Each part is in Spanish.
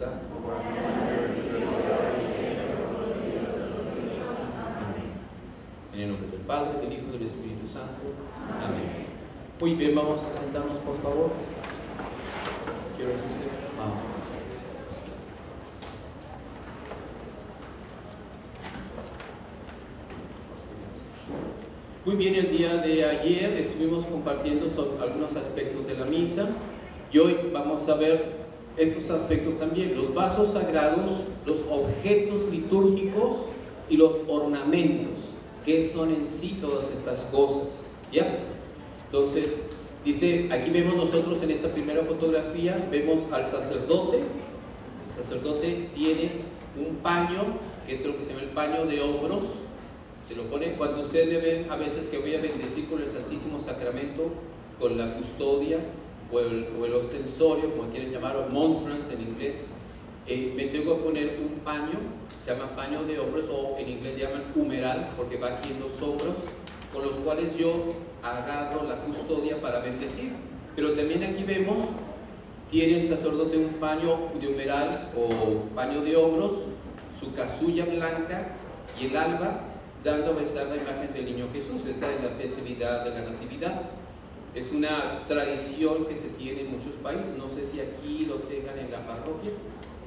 está. En el nombre del Padre, del Hijo y del Espíritu Santo. Amén. Muy bien, vamos a sentarnos, por favor. Quiero asistir. Muy bien, el día de ayer estuvimos compartiendo sobre algunos aspectos de la misa y hoy vamos a ver estos aspectos también, los vasos sagrados, los objetos litúrgicos y los ornamentos, que son en sí todas estas cosas, ¿ya? Entonces, dice, aquí vemos nosotros en esta primera fotografía, vemos al sacerdote. El sacerdote tiene un paño, que es lo que se llama el paño de hombros. Se lo pone cuando ustedes ven a veces que voy a bendecir con el Santísimo Sacramento, con la custodia o el ostensorio, como quieren llamarlo, monstrance en inglés. Me tengo que poner un paño, se llama paño de hombros, o en inglés llaman humeral, porque va aquí en los hombros, con los cuales yo agarro la custodia para bendecir. Pero también aquí vemos, tiene el sacerdote un paño de humeral o paño de hombros, su casulla blanca y el alba, dando a besar la imagen del niño Jesús. Esta es la festividad de la Natividad. Es una tradición que se tiene en muchos países, no sé si aquí lo tengan en la parroquia.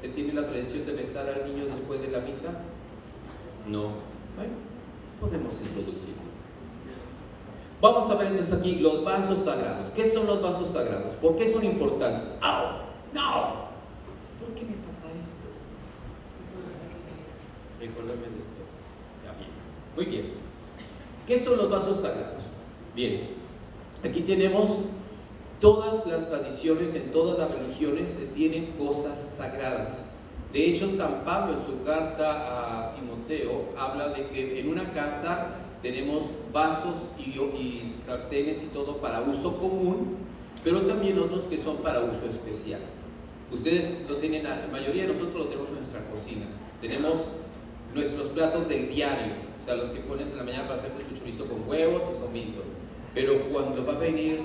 ¿Se tiene la tradición de besar al niño después de la misa? No. Bueno, podemos introducirlo. Vamos a ver entonces aquí los vasos sagrados. ¿Qué son los vasos sagrados? ¿Por qué son importantes? ¡Au! ¡No! ¿Por qué me pasa esto? Recuérdame después. Ya, bien. Muy bien. ¿Qué son los vasos sagrados? Bien. Aquí tenemos todas las tradiciones, en todas las religiones se tienen cosas sagradas. De hecho, San Pablo en su carta a Timoteo habla de que en una casa tenemos vasos y sartenes y todo para uso común, pero también otros que son para uso especial. Ustedes lo tienen, la mayoría de nosotros lo tenemos en nuestra cocina. Tenemos nuestros platos del diario, o sea, los que pones en la mañana para hacerte tu chorizo con huevo, tu somito. Pero cuando va a venir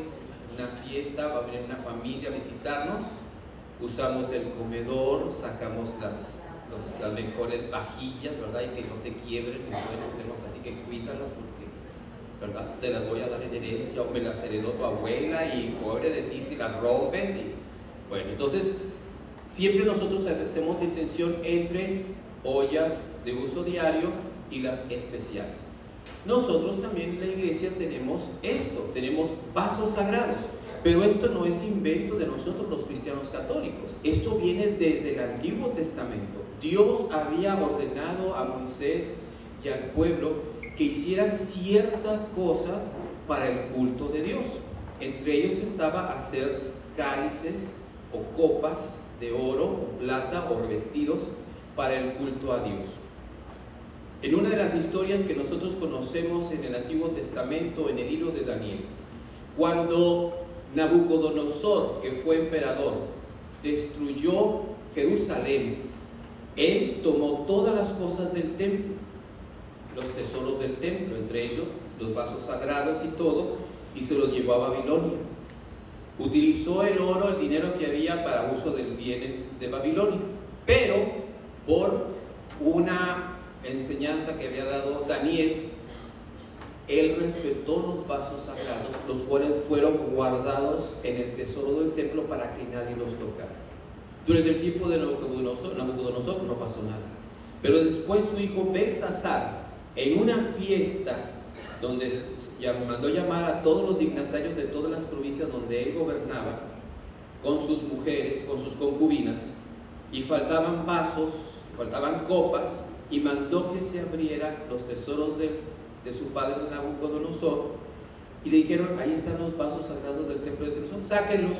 una fiesta, va a venir una familia a visitarnos, usamos el comedor, sacamos las mejores vajillas, ¿verdad? Y que no se quiebren, y bueno, tenemos así que cuídalas porque, ¿verdad? Te las voy a dar en herencia o me las heredó tu abuela y pobre de ti si las rompes. Y, bueno, entonces, siempre nosotros hacemos distinción entre ollas de uso diario y las especiales. Nosotros también en la iglesia tenemos esto, tenemos vasos sagrados, pero esto no es invento de nosotros los cristianos católicos, esto viene desde el Antiguo Testamento. Dios había ordenado a Moisés y al pueblo que hicieran ciertas cosas para el culto de Dios. Entre ellos estaba hacer cálices o copas de oro o plata o vestidos para el culto a Dios. En una de las historias que nosotros conocemos en el Antiguo Testamento, en el libro de Daniel, cuando Nabucodonosor, que fue emperador, destruyó Jerusalén, él tomó todas las cosas del templo, los tesoros del templo, entre ellos los vasos sagrados y todo, y se los llevó a Babilonia. Utilizó el oro, el dinero que había para uso de bienes de Babilonia, pero por una enseñanza que había dado Daniel, él respetó los vasos sagrados, los cuales fueron guardados en el tesoro del templo para que nadie los tocara. Durante el tiempo de Nabucodonosor no pasó nada, pero después su hijo Belsasar, en una fiesta donde mandó llamar a todos los dignatarios de todas las provincias donde él gobernaba, con sus mujeres, con sus concubinas, y faltaban vasos, faltaban copas, y mandó que se abrieran los tesoros de su padre Nabucodonosor, y le dijeron: ahí están los vasos sagrados del templo de Jerusalén, sáquenlos,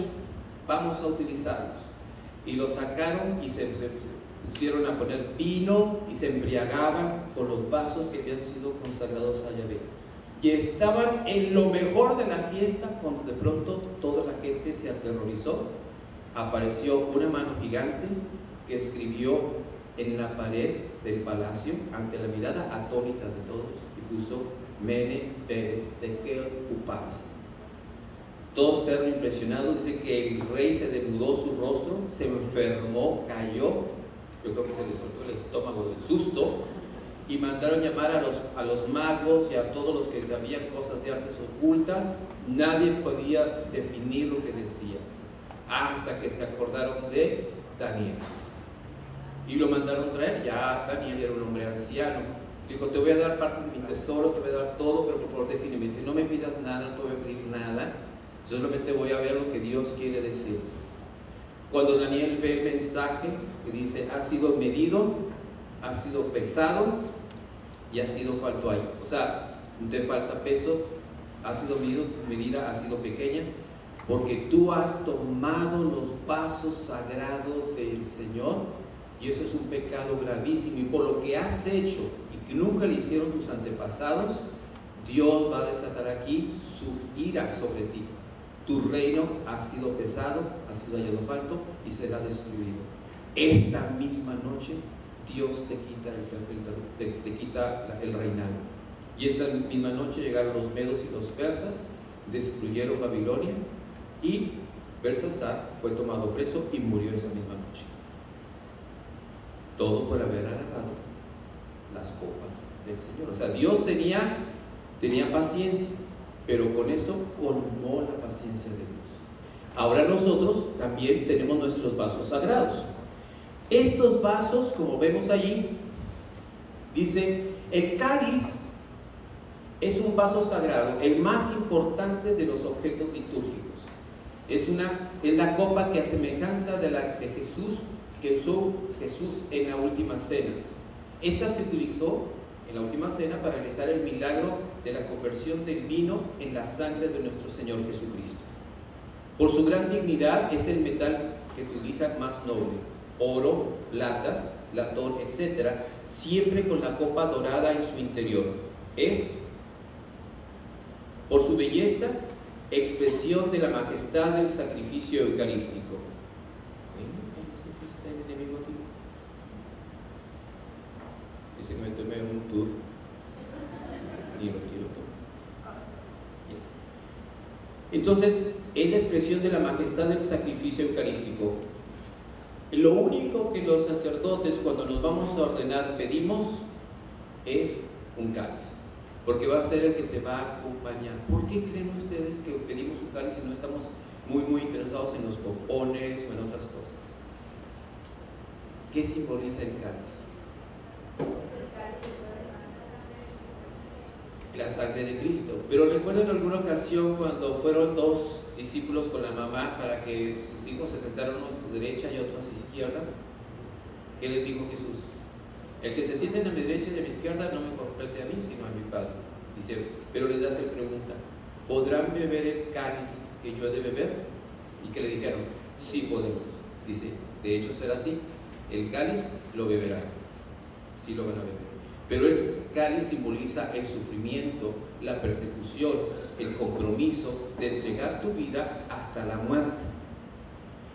vamos a utilizarlos. Y los sacaron y se pusieron a poner vino y se embriagaban con los vasos que habían sido consagrados a Yahvé. Y estaban en lo mejor de la fiesta cuando de pronto toda la gente se aterrorizó. Apareció una mano gigante que escribió en la pared del palacio, ante la mirada atónita de todos, y puso Mene Peres Tekel Upars. Todos quedaron impresionados. Dice que el rey se demudó su rostro, se enfermó, cayó. Yo creo que se le soltó el estómago del susto. Y mandaron llamar a los magos y a todos los que sabían cosas de artes ocultas. Nadie podía definir lo que decía, hasta que se acordaron de Daniel. Y lo mandaron traer. Ya Daniel era un hombre anciano. Dijo: te voy a dar parte de mi tesoro, te voy a dar todo, pero por favor defíneme. Dice: no me pidas nada, no te voy a pedir nada, solamente voy a ver lo que Dios quiere decir. Cuando Daniel ve el mensaje que dice: ha sido medido, ha sido pesado y ha sido falto ahí. O sea, te falta peso, ha sido medido, tu medida ha sido pequeña, porque tú has tomado los vasos sagrados del Señor, y eso es un pecado gravísimo, y por lo que has hecho y que nunca le hicieron tus antepasados, Dios va a desatar aquí su ira sobre ti. Tu reino ha sido pesado, ha sido hallado falto y será destruido. Esta misma noche Dios te quita el reinado. Y esa misma noche llegaron los medos y los persas, destruyeron Babilonia, y Belsasar fue tomado preso y murió esa misma noche. Todo por haber agarrado las copas del Señor. O sea, Dios tenía paciencia, pero con eso colmó la paciencia de Dios. Ahora nosotros también tenemos nuestros vasos sagrados. Estos vasos, como vemos allí, dice: el cáliz es un vaso sagrado, el más importante de los objetos litúrgicos. Es la copa que a semejanza de la de Jesús, que usó Jesús en la última cena. Esta se utilizó en la última cena para realizar el milagro de la conversión del vino en la sangre de nuestro Señor Jesucristo. Por su gran dignidad es el metal que utiliza más noble: oro, plata, latón, etc., siempre con la copa dorada en su interior. Es, por su belleza, expresión de la majestad del sacrificio eucarístico. Dice que me tome un tour y lo quiero tomar. Entonces, es la expresión de la majestad del sacrificio eucarístico. Lo único que los sacerdotes, cuando nos vamos a ordenar, pedimos es un cáliz, porque va a ser el que te va a acompañar. ¿Por qué creen ustedes que pedimos un cáliz y no estamos muy interesados en los copones o en otras cosas? ¿Qué simboliza el cáliz? La sangre de Cristo. Pero recuerdo en alguna ocasión cuando fueron dos discípulos con la mamá para que sus hijos se sentaran uno a su derecha y otro a su izquierda, ¿qué les dijo Jesús? El que se siente a mi derecha y a mi izquierda no me compete a mí, sino a mi Padre. Dice, pero les hace pregunta: ¿podrán beber el cáliz que yo he de beber? Y que le dijeron: sí podemos. Dice, de hecho será así, el cáliz lo beberán, sí lo van a beber. Pero ese cáliz simboliza el sufrimiento, la persecución, el compromiso de entregar tu vida hasta la muerte.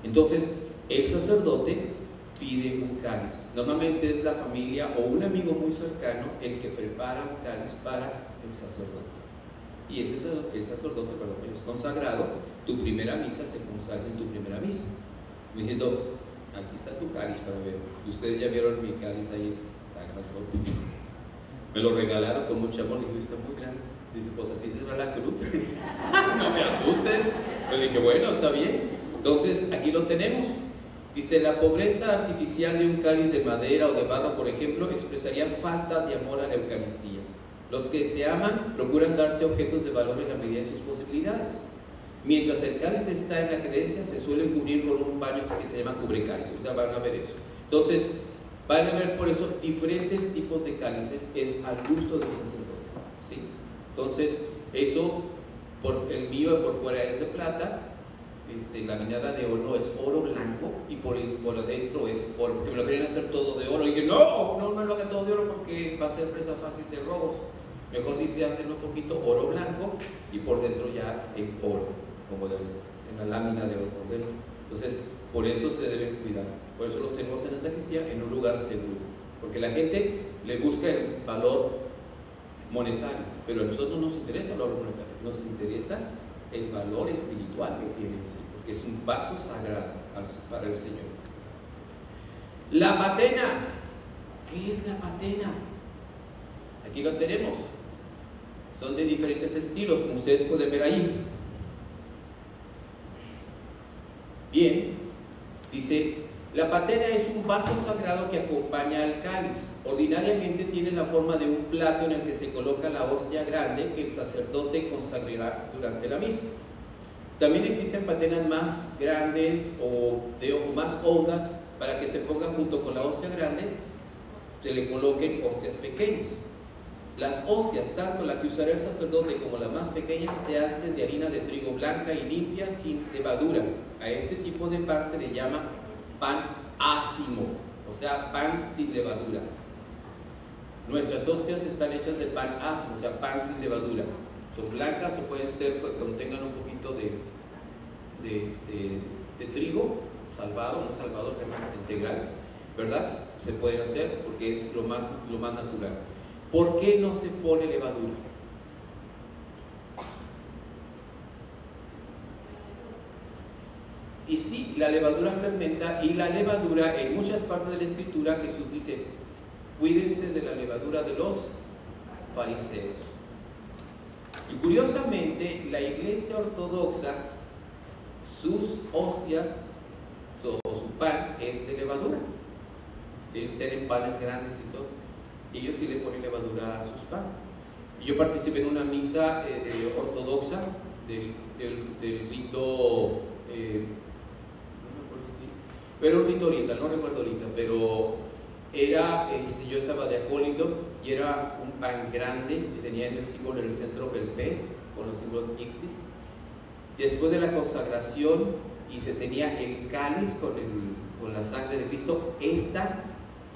Entonces, el sacerdote pide un cáliz. Normalmente es la familia o un amigo muy cercano el que prepara un cáliz para el sacerdote. Y el sacerdote, es consagrado. Tu primera misa se consagra en tu primera misa, diciendo: aquí está tu cáliz para beber. Ustedes ya vieron mi cáliz ahí, está grandote. Me lo regalaron con mucho amor. Digo: está muy grande. Dice: pues así será la cruz. No me asusten. Yo dije: bueno, está bien. Entonces aquí lo tenemos. Dice: la pobreza artificial de un cáliz de madera o de barro, por ejemplo, expresaría falta de amor a la Eucaristía. Los que se aman procuran darse objetos de valor en la medida de sus posibilidades. Mientras el cáliz está en la creencia, se suele cubrir con un paño que se llama cubrecáliz. Ahorita van a ver eso. Entonces, van a ver por eso diferentes tipos de cálices, es al gusto del sacerdote, ¿sí? Entonces, eso, el mío por fuera es de plata, la minada de oro es oro blanco, y por adentro es oro, porque me lo querían hacer todo de oro. Y dije: no lo hagan todo de oro porque va a ser presa fácil de robos. Mejor dije hacerlo un poquito oro blanco y por dentro ya en oro, como debe ser, en la lámina de oro por dentro. Entonces, por eso se deben cuidar. Por eso los tenemos en la sacristía, en un lugar seguro, porque la gente le busca el valor monetario, pero a nosotros no nos interesa el valor monetario, nos interesa el valor espiritual que tiene, porque es un vaso sagrado para el Señor. La patena. ¿Qué es la patena? Aquí lo tenemos. Son de diferentes estilos, como ustedes pueden ver ahí. Bien, dice, la patena es un vaso sagrado que acompaña al cáliz. Ordinariamente tiene la forma de un plato en el que se coloca la hostia grande que el sacerdote consagrará durante la misa. También existen patenas más grandes o más hondas para que se pongan junto con la hostia grande, se le coloquen hostias pequeñas. Las hostias, tanto la que usará el sacerdote como la más pequeña, se hacen de harina de trigo blanca y limpia sin levadura. A este tipo de pan se le llama pan ácimo, o sea, pan sin levadura. Nuestras hostias están hechas de pan ácimo, o sea, pan sin levadura. Son blancas o pueden ser que contengan un poquito de trigo salvado, no salvado, se llama integral, ¿verdad? Se pueden hacer porque es lo más natural. ¿Por qué no se pone levadura? Y sí, la levadura fermenta, y la levadura, en muchas partes de la Escritura, Jesús dice, cuídense de la levadura de los fariseos. Y curiosamente, la Iglesia Ortodoxa, sus hostias o su pan es de levadura. Ellos tienen panes grandes y todo. Ellos sí le ponen levadura a sus panes. Yo participé en una misa ortodoxa del rito, no me acuerdo si, pero un rito oriental, no recuerdo ahorita, pero era, yo estaba de acólito y era un pan grande que tenía en el símbolo en el centro el pez con los símbolos Ixis. Después de la consagración y se tenía el cáliz con la sangre de Cristo, esta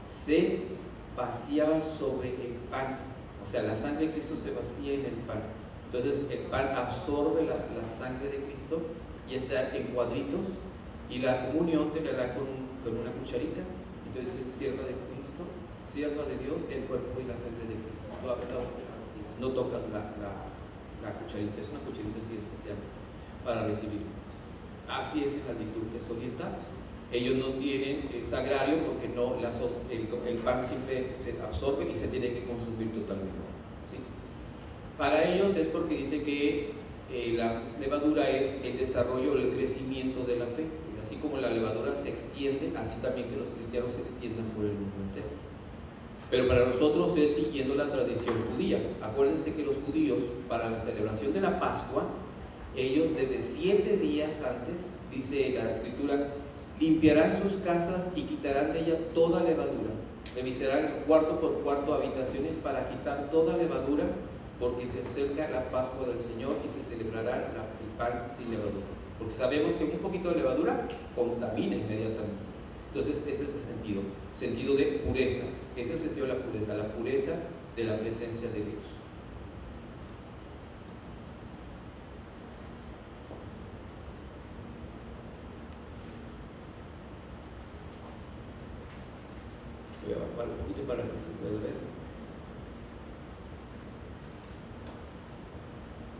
se vaciaba sobre el pan, o sea, la sangre de Cristo se vacía en el pan. Entonces el pan absorbe la sangre de Cristo y está en cuadritos, y la comunión te la da con una cucharita. Entonces, sierva de Cristo, sierva de Dios, el cuerpo y la sangre de Cristo. No tocas la cucharita, es una cucharita así especial para recibir. Así es en las liturgias orientales. Ellos no tienen sagrario porque el pan siempre se absorbe y se tiene que consumir totalmente, ¿sí? Para ellos es porque dice que la levadura es el desarrollo, el crecimiento de la fe. Así como la levadura se extiende, así también que los cristianos se extiendan por el mundo entero. Pero para nosotros es siguiendo la tradición judía. Acuérdense que los judíos, para la celebración de la Pascua, ellos desde 7 días antes, dice la Escritura, limpiarán sus casas y quitarán de ella toda levadura. Revisarán cuarto por cuarto habitaciones para quitar toda levadura, porque se acerca la Pascua del Señor y se celebrará el pan sin levadura. Porque sabemos que un poquito de levadura contamina inmediatamente. Entonces ese es el sentido de pureza. Ese es el sentido de la pureza de la presencia de Dios. Voy a bajar un poquito para que se pueda ver.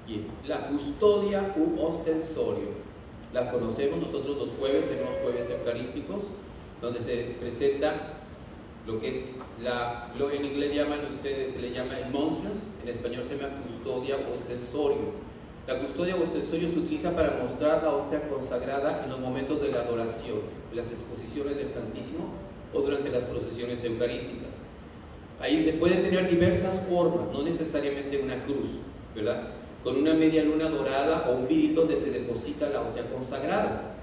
Bien, la custodia u ostensorio. La conocemos nosotros los jueves, tenemos jueves eucarísticos, donde se presenta lo que es en inglés se le llama monstrance, en español se llama custodia o ostensorio. La custodia o ostensorio se utiliza para mostrar la hostia consagrada en los momentos de la adoración, en las exposiciones del Santísimo o durante las procesiones eucarísticas. Ahí se puede tener diversas formas, no necesariamente una cruz, ¿verdad? Con una media luna dorada o un viril donde se deposita la hostia consagrada.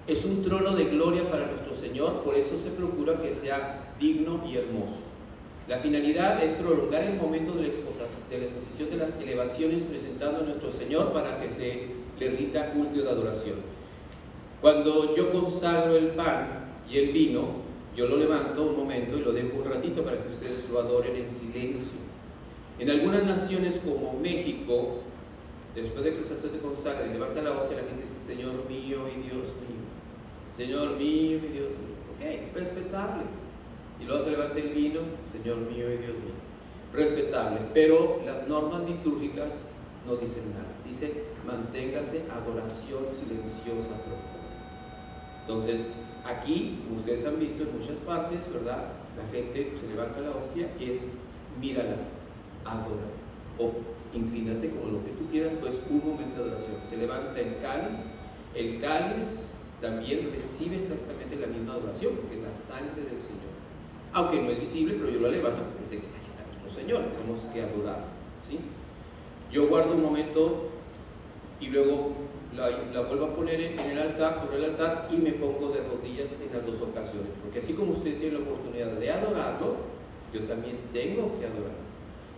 Es un trono de gloria para nuestro Señor, por eso se procura que sea digno y hermoso. La finalidad es prolongar el momento de la exposición de las elevaciones presentando a nuestro Señor para que se le rinda culto de adoración. Cuando yo consagro el pan y el vino, yo lo levanto un momento y lo dejo un ratito para que ustedes lo adoren en silencio. En algunas naciones como México, después de que el sacerdote consagra y levanta la hostia, la gente dice, Señor mío y Dios mío, Señor mío y Dios mío. Ok, respetable. Y luego se levanta el vino, Señor mío y Dios mío. Respetable. Pero las normas litúrgicas no dicen nada. Dice, manténgase adoración silenciosa profunda. Entonces, aquí, como ustedes han visto en muchas partes, ¿verdad? La gente se levanta la hostia y es, mírala, adora, o inclínate como lo que tú quieras, pues un momento de adoración. Se levanta el cáliz también recibe exactamente la misma adoración, porque es la sangre del Señor. Aunque no es visible, pero yo lo levanto porque sé que ahí está nuestro Señor, tenemos que adorar, ¿sí? Yo guardo un momento y luego la vuelvo a poner en el altar, sobre el altar, y me pongo de rodillas en las dos ocasiones, porque así como ustedes tienen la oportunidad de adorarlo, yo también tengo que adorar.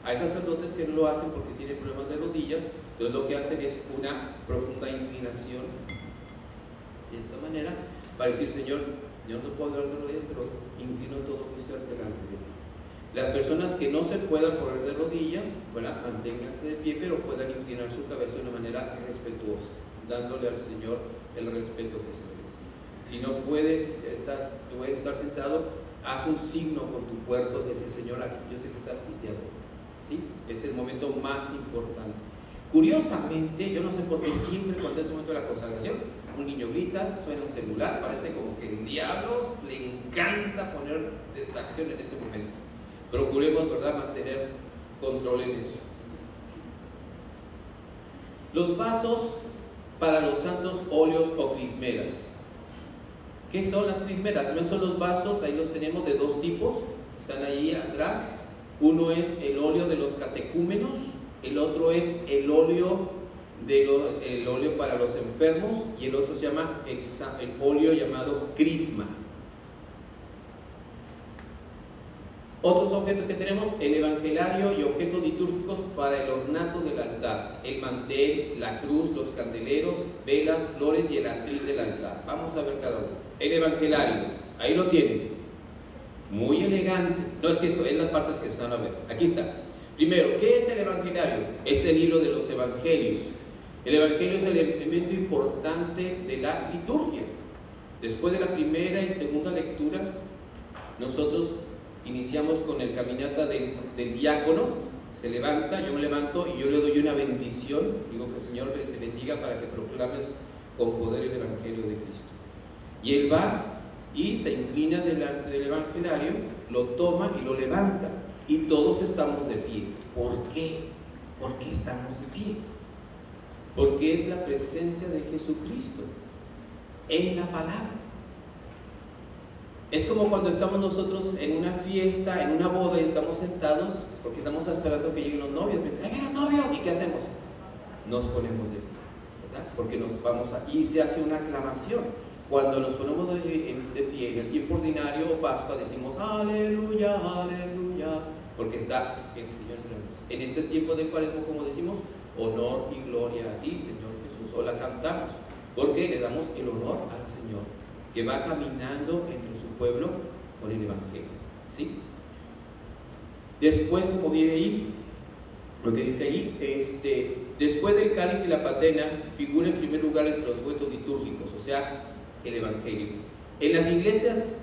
Hay sacerdotes que no lo hacen porque tienen problemas de rodillas, entonces lo que hacen es una profunda inclinación de esta manera para decir, Señor, yo no puedo adorar de rodillas, pero inclino todo mi ser delante de ti. Las personas que no se puedan poner de rodillas, ¿verdad?, manténganse de pie, pero puedan inclinar su cabeza de una manera respetuosa, dándole al Señor el respeto que se merece. Si no puedes estar sentado, haz un signo con tu cuerpo de que, Señor, aquí yo sé que estás y te adoro, ¿sí? Es el momento más importante. Curiosamente, yo no sé por qué siempre cuando es el momento de la consagración, un niño grita, suena un celular, parece como que el diablo le encanta poner distracción en ese momento. Procuremos, ¿verdad?, mantener control en eso. Los vasos para los santos óleos o crismeras. ¿Qué son las crismeras? No son los vasos, ahí los tenemos de dos tipos, están ahí atrás. Uno es el óleo de los catecúmenos, el otro es el óleo para los enfermos, y el otro se llama el óleo llamado crisma. Otros objetos que tenemos, el evangelario y objetos litúrgicos para el ornato del altar, el mantel, la cruz, los candeleros, velas, flores y el atril del altar. Vamos a ver cada uno. El evangelario, ahí lo tienen, muy elegante. No, es que eso es las partes que se van a ver. Aquí está. Primero, ¿qué es el evangelario? Es el libro de los evangelios. El evangelio es el elemento importante de la liturgia. Después de la primera y segunda lectura, nosotros iniciamos con el caminata del diácono. Se levanta, yo me levanto y yo le doy una bendición. Digo que el Señor te bendiga para que proclames con poder el evangelio de Cristo. Y él va y se inclina delante del evangelario, lo toma y lo levanta. Y todos estamos de pie. ¿Por qué? ¿Por qué estamos de pie? Porque es la presencia de Jesucristo en la palabra. Es como cuando estamos nosotros en una fiesta, en una boda, y estamos sentados porque estamos esperando que lleguen los novios. ¡Ahí vienen los novios! ¿Y qué hacemos? Nos ponemos de pie, ¿verdad? Porque nos vamos a... Y se hace una aclamación. Cuando nos ponemos de pie en el tiempo ordinario o Pascua, decimos aleluya, aleluya, porque está el Señor entre nosotros. En este tiempo de Cuaresma, como decimos, honor y gloria a ti, Señor Jesús, o la cantamos, porque le damos el honor al Señor, que va caminando entre su pueblo con el evangelio, ¿sí? Después, como viene ahí, lo que dice ahí, después del cáliz y la patena, figura en primer lugar entre los objetos litúrgicos, o sea, el evangelio. En las iglesias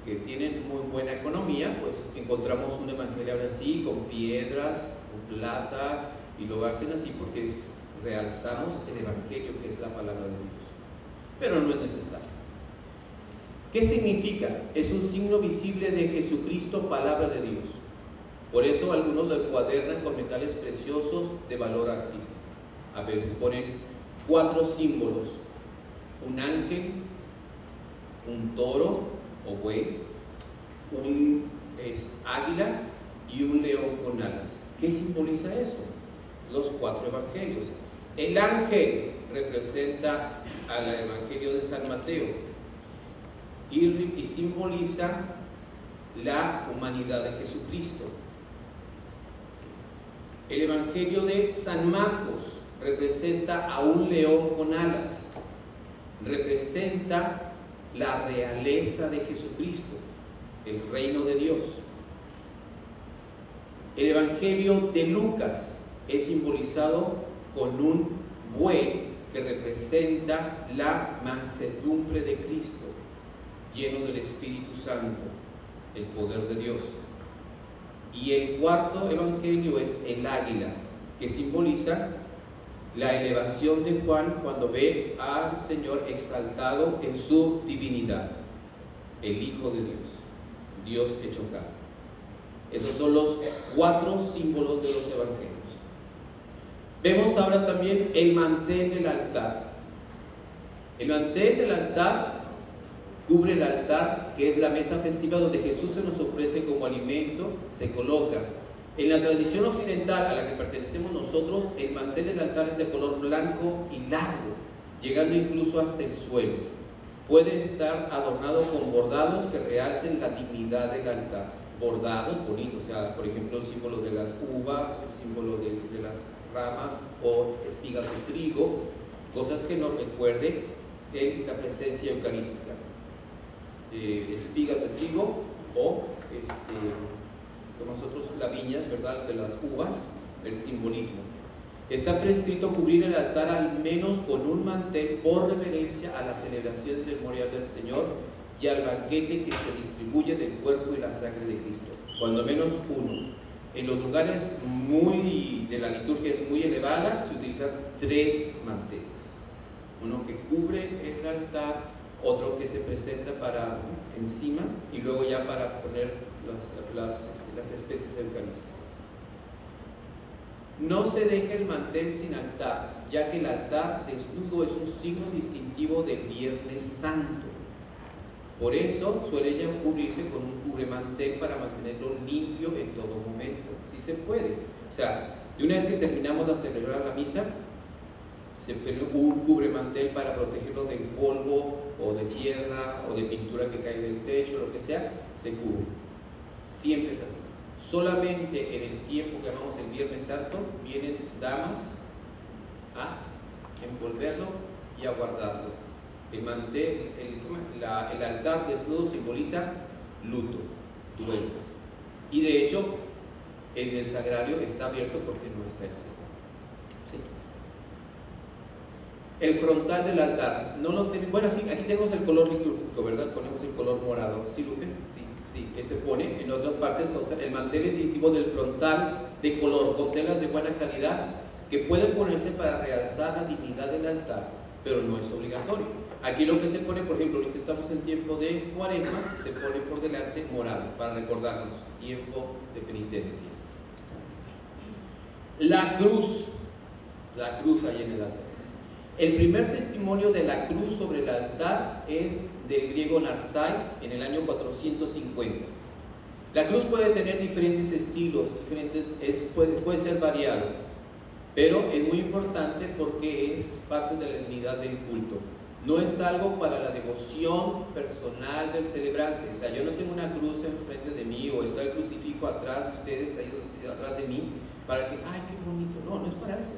que tienen muy buena economía, pues encontramos un evangelio ahora así, con piedras, con plata, y lo hacen así porque realzamos el evangelio, que es la palabra de Dios. Pero no es necesario. ¿Qué significa? Es un signo visible de Jesucristo, palabra de Dios. Por eso algunos lo encuadernan con metales preciosos de valor artístico. A veces ponen 4 símbolos: un ángel, un toro o buey, un águila y un león con alas. ¿Qué simboliza eso? Los 4 evangelios. El ángel representa al evangelio de San Mateo y simboliza la humanidad de Jesucristo. El evangelio de San Marcos representa a un león con alas, representa la realeza de Jesucristo, el reino de Dios. El evangelio de Lucas es simbolizado con un buey que representa la mansedumbre de Cristo, lleno del Espíritu Santo, el poder de Dios. Y el cuarto evangelio es el águila, que simboliza la elevación de Juan cuando ve al Señor exaltado en su divinidad, el Hijo de Dios, Dios hecho carne. Esos son los 4 símbolos de los evangelios. Vemos ahora también el mantel del altar. El mantel del altar cubre el altar, que es la mesa festiva donde Jesús se nos ofrece como alimento, se coloca. En la tradición occidental a la que pertenecemos nosotros, el mantel del altar es de color blanco y largo, llegando incluso hasta el suelo. Puede estar adornado con bordados que realcen la dignidad del altar. Bordados bonitos, o sea, por ejemplo, el símbolo de las uvas, el símbolo de las ramas o espigas de trigo, cosas que nos recuerden en la presencia eucarística. Espigas de trigo o como nosotros las viñas, ¿verdad?, de las uvas, el simbolismo. Está prescrito cubrir el altar al menos con un mantel por referencia a la celebración del memorial del Señor y al banquete que se distribuye del cuerpo y la sangre de Cristo, cuando menos uno. En los lugares de la liturgia es muy elevada, se utilizan 3 manteles. Uno que cubre el altar, otro que se presenta para encima y luego ya para poner las especies eucarísticas. No se deja el mantel sin altar, ya que el altar desnudo es un signo distintivo del Viernes Santo. Por eso suele ya cubrirse con un cubremantel para mantenerlo limpio en todo momento, si se puede. O sea, de una vez que terminamos de celebrar la misa, se pone un cubremantel para protegerlo del polvo o de tierra o de pintura que cae del techo, lo que sea, se cubre. Siempre es así. Solamente en el tiempo que llamamos el Viernes Santo vienen damas a envolverlo y a guardarlo. El mantel, el altar desnudo simboliza luto, duelo. Y de hecho, en el sagrario está abierto porque no está el Señor. ¿Sí? El frontal del altar, no lo tenemos. Bueno, sí, aquí tenemos el color litúrgico, ¿verdad? Ponemos el color morado. ¿Sí, Lupe? Sí, que se pone en otras partes. O sea, el mantel es distintivo del frontal de color, con telas de buena calidad, que pueden ponerse para realzar la dignidad del altar, pero no es obligatorio. Aquí lo que se pone, por ejemplo, ahorita estamos en tiempo de Cuaresma, se pone por delante morado, para recordarnos, tiempo de penitencia. La cruz ahí en el altar. El primer testimonio de la cruz sobre el altar es del griego Narsai en el año 450. La cruz puede tener diferentes estilos, puede ser variado, pero es muy importante porque es parte de la dignidad del culto. No es algo para la devoción personal del celebrante. O sea, yo no tengo una cruz enfrente de mí o está el crucifijo atrás de ustedes, ahí atrás de mí, para que, ay, qué bonito. No es para eso.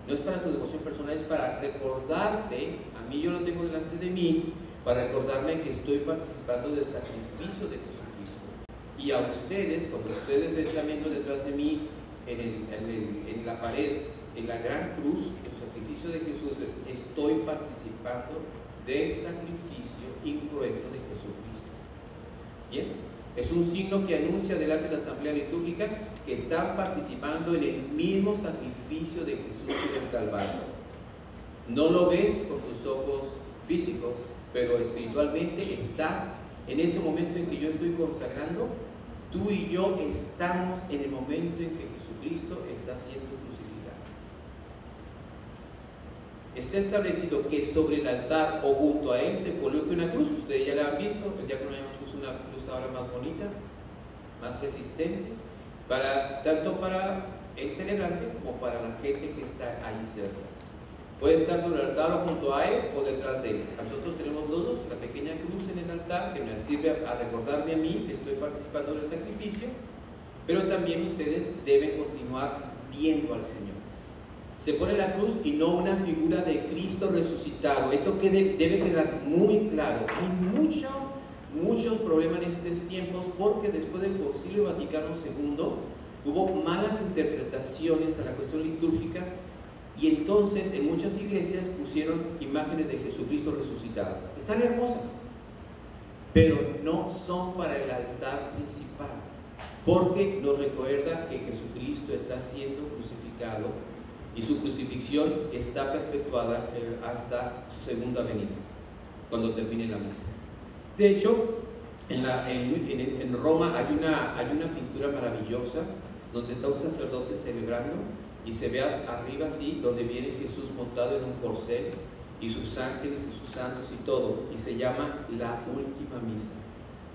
No es para tu devoción personal, es para recordarte. A mí yo lo tengo delante de mí, para recordarme que estoy participando del sacrificio de Jesucristo. Y a ustedes, cuando ustedes están viendo detrás de mí, en la pared, en la gran cruz, el sacrificio de Jesús, estoy participando del sacrificio incruento de Jesucristo. Bien, es un signo que anuncia delante de la asamblea litúrgica que están participando en el mismo sacrificio de Jesús en el Calvario. No lo ves con tus ojos físicos, pero espiritualmente estás en ese momento en que yo estoy consagrando. Tú y yo estamos en el momento en que Jesucristo está siendo crucificado. Está establecido que sobre el altar o junto a él se coloque una cruz. Ustedes ya la han visto. El diácono ya nos puso una cruz ahora más bonita, más resistente, tanto para el celebrante como para la gente que está ahí cerca. Puede estar sobre el altar o junto a él o detrás de él. Nosotros tenemos los dos, la pequeña cruz en el altar que me sirve a recordarme a mí que estoy participando del sacrificio, pero también ustedes deben continuar viendo al Señor. Se pone la cruz y no una figura de Cristo resucitado. Esto debe quedar muy claro. Hay muchos problemas en estos tiempos porque después del Concilio Vaticano II hubo malas interpretaciones a la cuestión litúrgica. Y entonces en muchas iglesias pusieron imágenes de Jesucristo resucitado. Están hermosas, pero no son para el altar principal, porque nos recuerda que Jesucristo está siendo crucificado y su crucifixión está perpetuada hasta su segunda venida, cuando termine la misa. De hecho, en Roma hay una pintura maravillosa donde está un sacerdote celebrando y se ve arriba así, donde viene Jesús montado en un corcel y sus ángeles y sus santos y todo, y se llama la última misa.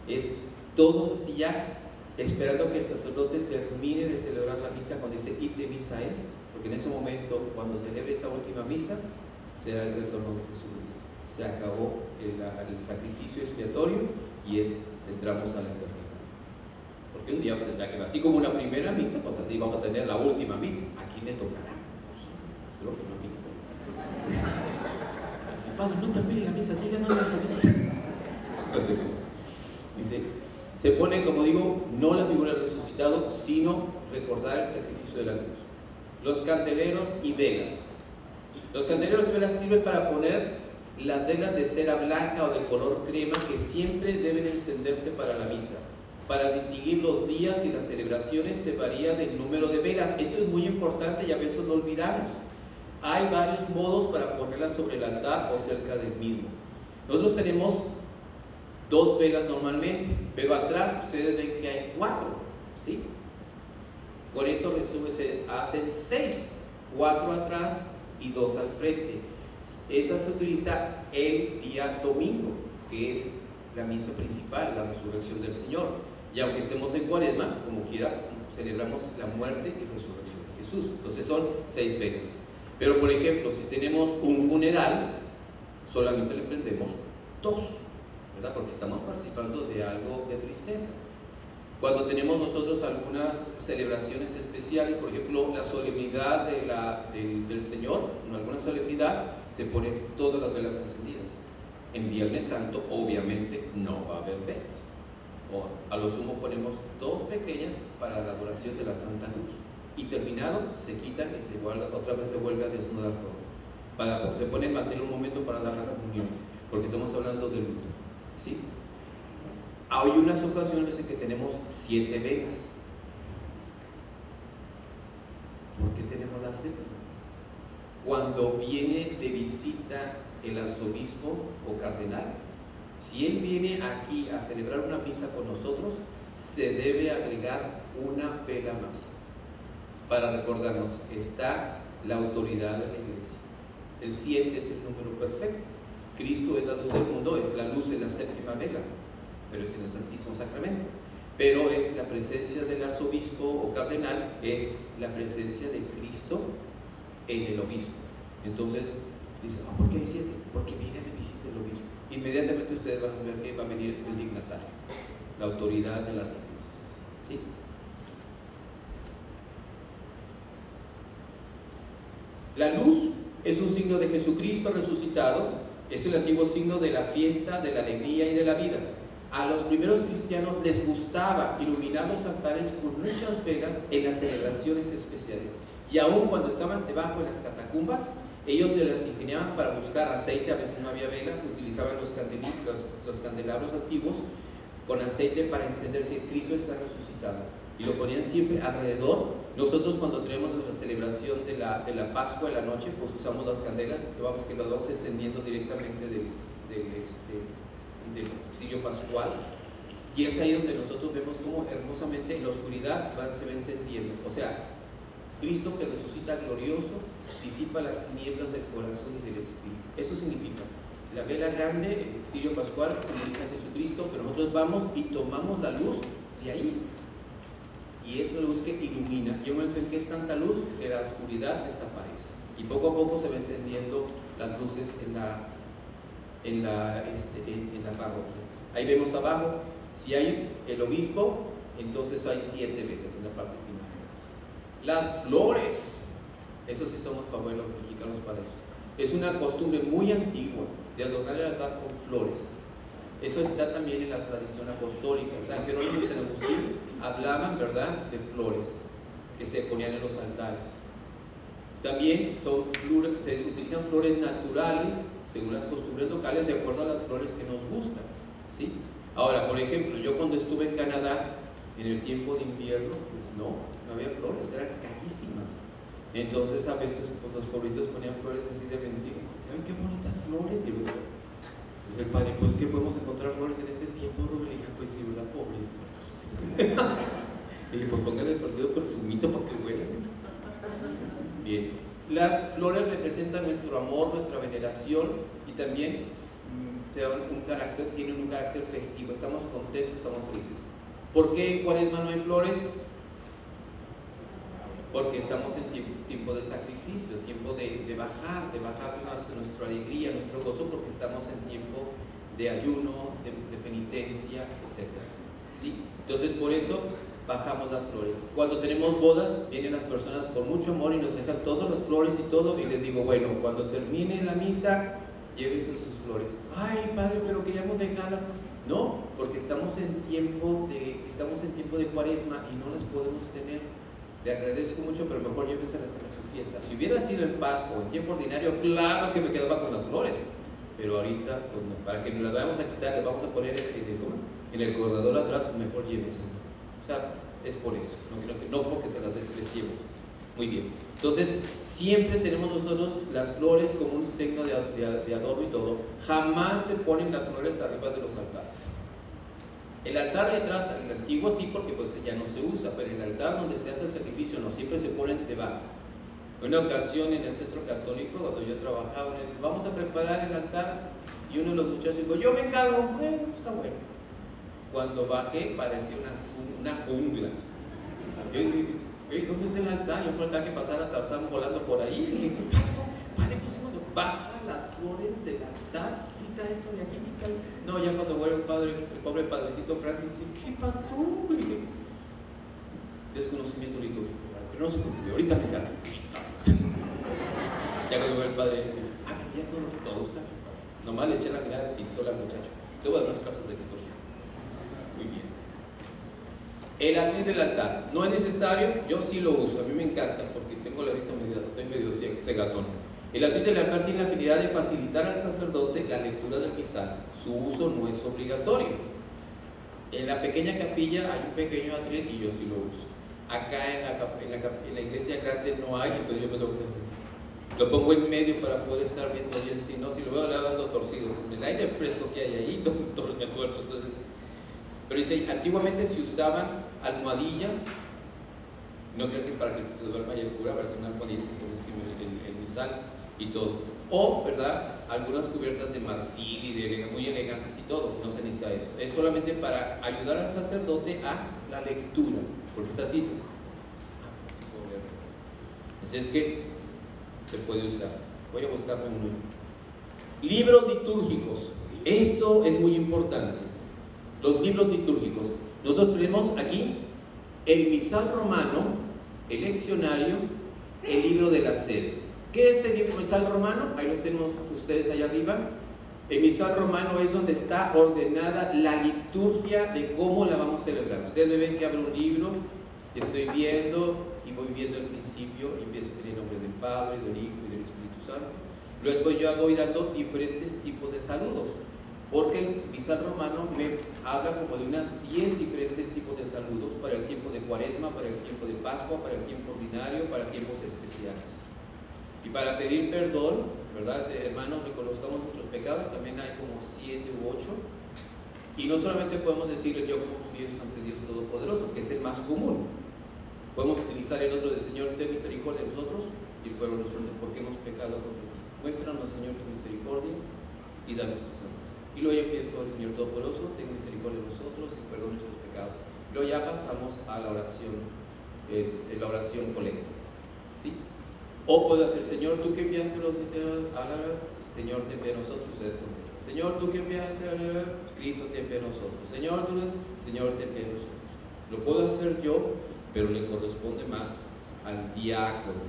Es todo así ya, esperando que el sacerdote termine de celebrar la misa cuando dice id de misa est, porque en ese momento, cuando celebre esa última misa, será el retorno de Jesucristo. Se acabó el sacrificio expiatorio y entramos a la eternidad. Porque un día tendrá que, así como una primera misa, pues así vamos a tener la última misa. ¿A quién le tocará? No sé, espero que no tiene. Padre, no termine la misa, sigue dando los avisos. Dice, se pone, como digo, no la figura del resucitado, sino recordar el sacrificio de la cruz. Los candeleros y velas. Los candeleros y velas sirven para poner las velas de cera blanca o de color crema que siempre deben encenderse para la misa. Para distinguir los días y las celebraciones se varía del número de velas. Esto es muy importante y a veces lo olvidamos. Hay varios modos para ponerlas sobre el altar o cerca del mismo. Nosotros tenemos 2 velas normalmente, pero atrás ustedes ven que hay 4, ¿sí? Con eso se hacen 6, 4 atrás y 2 al frente. Esa se utiliza el día domingo, que es la misa principal, la resurrección del Señor. Y aunque estemos en Cuaresma, como quiera, celebramos la muerte y resurrección de Jesús. Entonces son 6 velas. Pero por ejemplo, si tenemos un funeral, solamente le prendemos 2, ¿verdad? Porque estamos participando de algo de tristeza. Cuando tenemos nosotros algunas celebraciones especiales, por ejemplo, la solemnidad del Señor, en alguna solemnidad, se ponen todas las velas encendidas. En Viernes Santo, obviamente, no va a haber velas. O a lo sumo ponemos 2 pequeñas para la adoración de la Santa Cruz. Y terminado, se quitan y otra vez se vuelve a desnudar todo. Se pone en mantener un momento para dar la comunión, porque estamos hablando de luto, ¿sí? Hay unas ocasiones en que tenemos 7 velas. ¿Por qué tenemos la 7? Cuando viene de visita el arzobispo o cardenal, si él viene aquí a celebrar una misa con nosotros, se debe agregar una vela más. Para recordarnos, está la autoridad de la iglesia. El 7 es el número perfecto. Cristo es la luz del mundo, es la luz en la 7ª vela, pero es en el Santísimo Sacramento. Pero es la presencia del arzobispo o cardenal, es la presencia de Cristo en el obispo. Entonces, dice, ¿por qué hay 7? Porque viene de visita el obispo. Inmediatamente ustedes van a ver que va a venir el dignatario, la autoridad de la arquidiócesis, ¿sí? La luz es un signo de Jesucristo resucitado, es el antiguo signo de la fiesta, de la alegría y de la vida. A los primeros cristianos les gustaba iluminar los altares con muchas velas en las celebraciones especiales. Y aún cuando estaban debajo de las catacumbas, ellos se las ingeniaban para buscar aceite, a veces no había velas, utilizaban los candelabros antiguos con aceite para encenderse. Cristo está resucitado. Y lo ponían siempre alrededor. Nosotros cuando tenemos nuestra celebración de la Pascua en la noche, pues usamos las candelas, vamos que las vamos encendiendo directamente del cirio pascual, y es ahí donde nosotros vemos cómo hermosamente en la oscuridad se va encendiendo. O sea, Cristo que resucita glorioso disipa las tinieblas del corazón y del espíritu. Eso significa la vela grande, el cirio pascual, simboliza a Jesucristo, pero nosotros vamos y tomamos la luz de ahí, y es la luz que ilumina. Y un momento en que es tanta luz que la oscuridad desaparece, y poco a poco se va encendiendo las luces en la parroquia. Ahí vemos abajo, si hay el obispo, entonces hay 7 velas en la parte final. Las flores, eso sí somos buenos mexicanos para eso. Es una costumbre muy antigua de adornar el altar con flores. Eso está también en la tradición apostólica. San Jerónimo y San Agustín hablaban, ¿verdad?, de flores que se ponían en los altares. También se utilizan flores naturales según las costumbres locales, de acuerdo a las flores que nos gustan, ¿sí? Ahora, por ejemplo, yo cuando estuve en Canadá en el tiempo de invierno, pues no había flores, eran carísimas. Entonces a veces pues, los pobritos ponían flores así de mentiras. ¿Saben qué bonitas flores? Y yo, pues el padre, pues que podemos encontrar flores en este tiempo, Rubén. Le dije, pues sí, ¿verdad? Pobres. Dije, pues póngale perdido perfumito para que huela. Bien, las flores representan nuestro amor, nuestra veneración y también tienen un carácter festivo. Estamos contentos, estamos felices. ¿Por qué en Cuaresma no hay flores? Porque estamos en tiempo de sacrificio, tiempo de bajar nuestra alegría, nuestro gozo, porque estamos en tiempo de ayuno, de penitencia, etc. ¿Sí? Entonces por eso bajamos las flores. Cuando tenemos bodas, vienen las personas con mucho amor y nos dejan todas las flores y todo, y les digo, bueno, cuando termine la misa, llévese sus flores. Ay, padre, pero queríamos dejarlas. No, porque estamos en tiempo de Cuaresma y no las podemos tener. Le agradezco mucho, pero mejor lléveselas a su fiesta. Si hubiera sido en Pascua o en tiempo ordinario, claro que me quedaba con las flores. Pero ahorita, pues no, para que nos las vayamos a quitar, les vamos a poner en el corredor atrás, pues mejor llévenselas. O sea, es por eso, no porque se las despreciemos. Muy bien. Entonces, siempre tenemos nosotros las flores como un signo de adorno y todo. Jamás se ponen las flores arriba de los altares. El altar de atrás, el antiguo sí, porque pues ya no se usa, pero el altar donde se hace el sacrificio no, siempre se ponen debajo. Una ocasión en el centro católico, cuando yo trabajaba, me dice, vamos a preparar el altar, y uno de los muchachos dijo, yo me encargo. Bueno, está bueno. Cuando bajé parecía una jungla. Yo dije, ¿dónde está el altar? Yo faltaba que pasara Tarzán volando por ahí. Y dije, ¿qué pasó? Padre, pues baja las flores del altar, quita esto de aquí, quita. No, ya cuando vuelve el pobre padrecito Francis, dice, ¿qué pasó? Le dije, desconocimiento litúrgico, pero no se preocupe, ahorita me encargo. Ya cuando vuelve el padre, ya todo está bien. Nomás le eché la mirada de pistola al muchacho. Te voy a dar unas cosas de liturgia. Muy bien. El atril del altar, no es necesario, yo sí lo uso, a mí me encanta porque tengo la vista estoy medio cegatón. El atril del altar tiene la finalidad de facilitar al sacerdote la lectura del misal. Su uso no es obligatorio. En la pequeña capilla hay un pequeño atril y yo sí lo uso. Acá en la iglesia grande no hay, entonces yo me lo pongo en medio para poder estar viendo bien, si no, si lo veo dando torcido. Con el aire fresco que hay ahí, me tuerzo. Entonces, pero dice, antiguamente se usaban almohadillas, no creo que es para que se duerma y el cura, para hacer una almohadilla se pone encima el misal y todo. O, ¿verdad? Algunas cubiertas de marfil y muy elegantes y todo, no se necesita eso. Es solamente para ayudar al sacerdote a la lectura, porque está así. Así es que se puede usar. Voy a buscarme uno. Libros litúrgicos. Esto es muy importante. Los libros litúrgicos. Nosotros tenemos aquí el misal romano, el leccionario, el libro de la sede. ¿Qué es el misal romano? Ahí los tenemos ustedes allá arriba. El misal romano es donde está ordenada la liturgia de cómo la vamos a celebrar. Ustedes me ven que abro un libro, estoy viendo y voy viendo el principio y empiezo en el nombre del Padre, del Hijo y del Espíritu Santo. Luego yo voy dando diferentes tipos de saludos, porque el misal romano me habla como de unas 10 diferentes tipos de saludos para el tiempo de Cuaresma, para el tiempo de Pascua, para el tiempo ordinario, para tiempos especiales. Y para pedir perdón, ¿verdad? Hermanos, reconozcamos nuestros pecados, también hay como 7 u 8. Y no solamente podemos decirle yo confieso ante Dios Todopoderoso, que es el más común. Podemos utilizar el otro de Señor, ten misericordia de nosotros, y el pueblo responde, porque hemos pecado contra ti. Muéstranos, Señor, tu misericordia y danos tus santos. Y luego ya empiezo al Señor Todopoderoso, ten misericordia de nosotros y perdona nuestros pecados. Luego ya pasamos a la oración, la oración colecta. ¿Sí? O puedo hacer, Señor, tú que enviaste los misioneros a la Señor, te envía a nosotros, ustedes contestan. Señor, tú que enviaste a la Cristo, te envía a nosotros. Señor, te envía a nosotros. Lo puedo hacer yo, pero le corresponde más al diácono.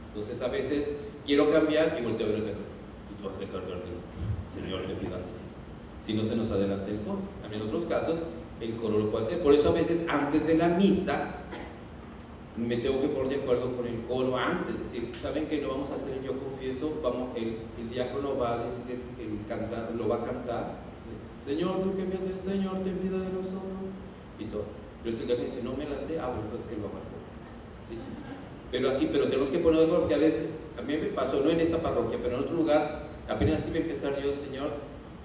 Entonces a veces quiero cambiar y volteo a ver el diácono. Tú vas a cargar de Señor, te pidas así. Si no se nos adelanta el coro. En otros casos, el coro lo puede hacer. Por eso a veces antes de la misa me tengo que poner de acuerdo con el coro antes, es decir, saben que no vamos a hacer yo confieso, el diácono va a decir, lo va a cantar, Señor, tú que me haces, Señor, ten piedad de nosotros, y todo. Pero si el diácono dice, no me la sé, bueno, entonces que lo haga. ¿Sí? pero así, pero tenemos que poner de acuerdo, porque a veces, a mí me pasó, no en esta parroquia, pero en otro lugar, apenas iba a empezar yo, Señor,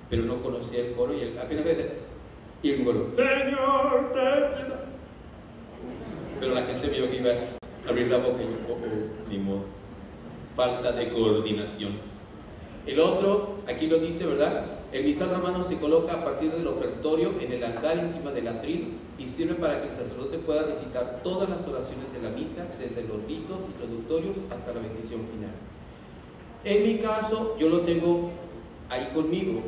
pero no conocía el coro, y apenas y el coro, Señor, ten piedad. Pero la gente vio que iba a abrir la boca y yo, ni modo, falta de coordinación. El otro, aquí lo dice, ¿verdad? El misal romano se coloca a partir del ofertorio en el altar encima del atril y sirve para que el sacerdote pueda recitar todas las oraciones de la misa, desde los ritos introductorios hasta la bendición final. En mi caso, yo lo tengo ahí conmigo,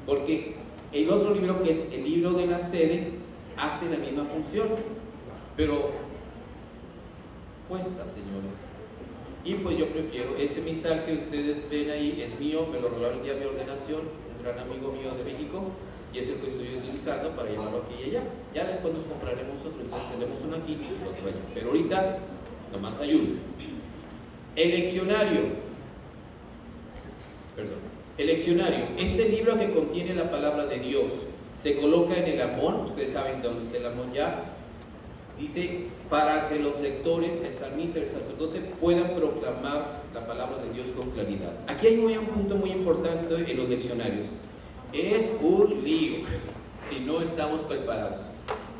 porque el otro libro, que es el libro de la sede, hace la misma función, pero cuesta, señores. Y pues yo prefiero, ese misal que ustedes ven ahí es mío, me lo regalaron el día de mi ordenación, un gran amigo mío de México, y es el que estoy utilizando para llevarlo aquí y allá. Ya después nos compraremos otro, entonces tenemos uno aquí y otro allá. Pero ahorita, nomás ayuda. El leccionario, ese libro que contiene la palabra de Dios, se coloca en el amón, ustedes saben de dónde es el amón ya, dice, para que los lectores, el salmista y el sacerdote puedan proclamar la palabra de Dios con claridad. Aquí hay un punto muy importante en los leccionarios. Es un lío si no estamos preparados.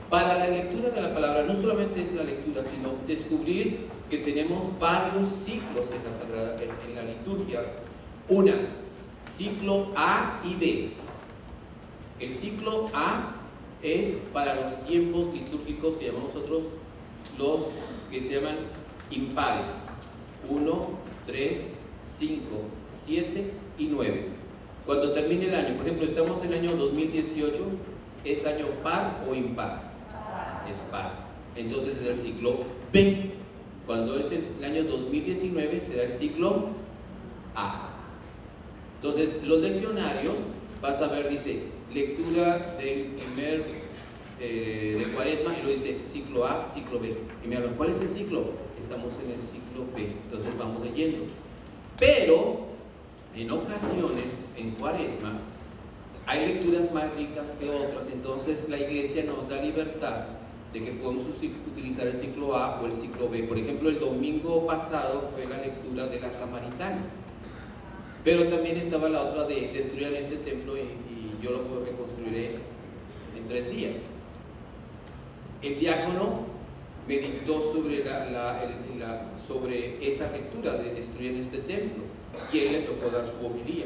Para la lectura de la palabra, no solamente es la lectura, sino descubrir que tenemos varios ciclos en la Sagrada, en la liturgia. Ciclo A y B. El ciclo A es para los tiempos litúrgicos que llamamos nosotros los que se llaman impares: 1, 3, 5, 7 y 9. Cuando termine el año, por ejemplo, estamos en el año 2018, ¿es año par o impar? Es par. Entonces es el ciclo B. Cuando es el año 2019 será el ciclo A. Entonces los leccionarios, vas a ver, dice lectura del primer de Cuaresma, y lo dice ciclo A, ciclo B. Y me hablan, ¿cuál es el ciclo? Estamos en el ciclo B, entonces vamos leyendo. Pero en ocasiones, en Cuaresma, hay lecturas más ricas que otras, entonces la Iglesia nos da libertad de que podemos utilizar el ciclo A o el ciclo B. Por ejemplo, el domingo pasado fue la lectura de la Samaritana, pero también estaba la otra de destruir este templo y yo lo reconstruiré en 3 días. El diácono meditó sobre, sobre esa lectura de destruir este templo, y él le tocó dar su homilía.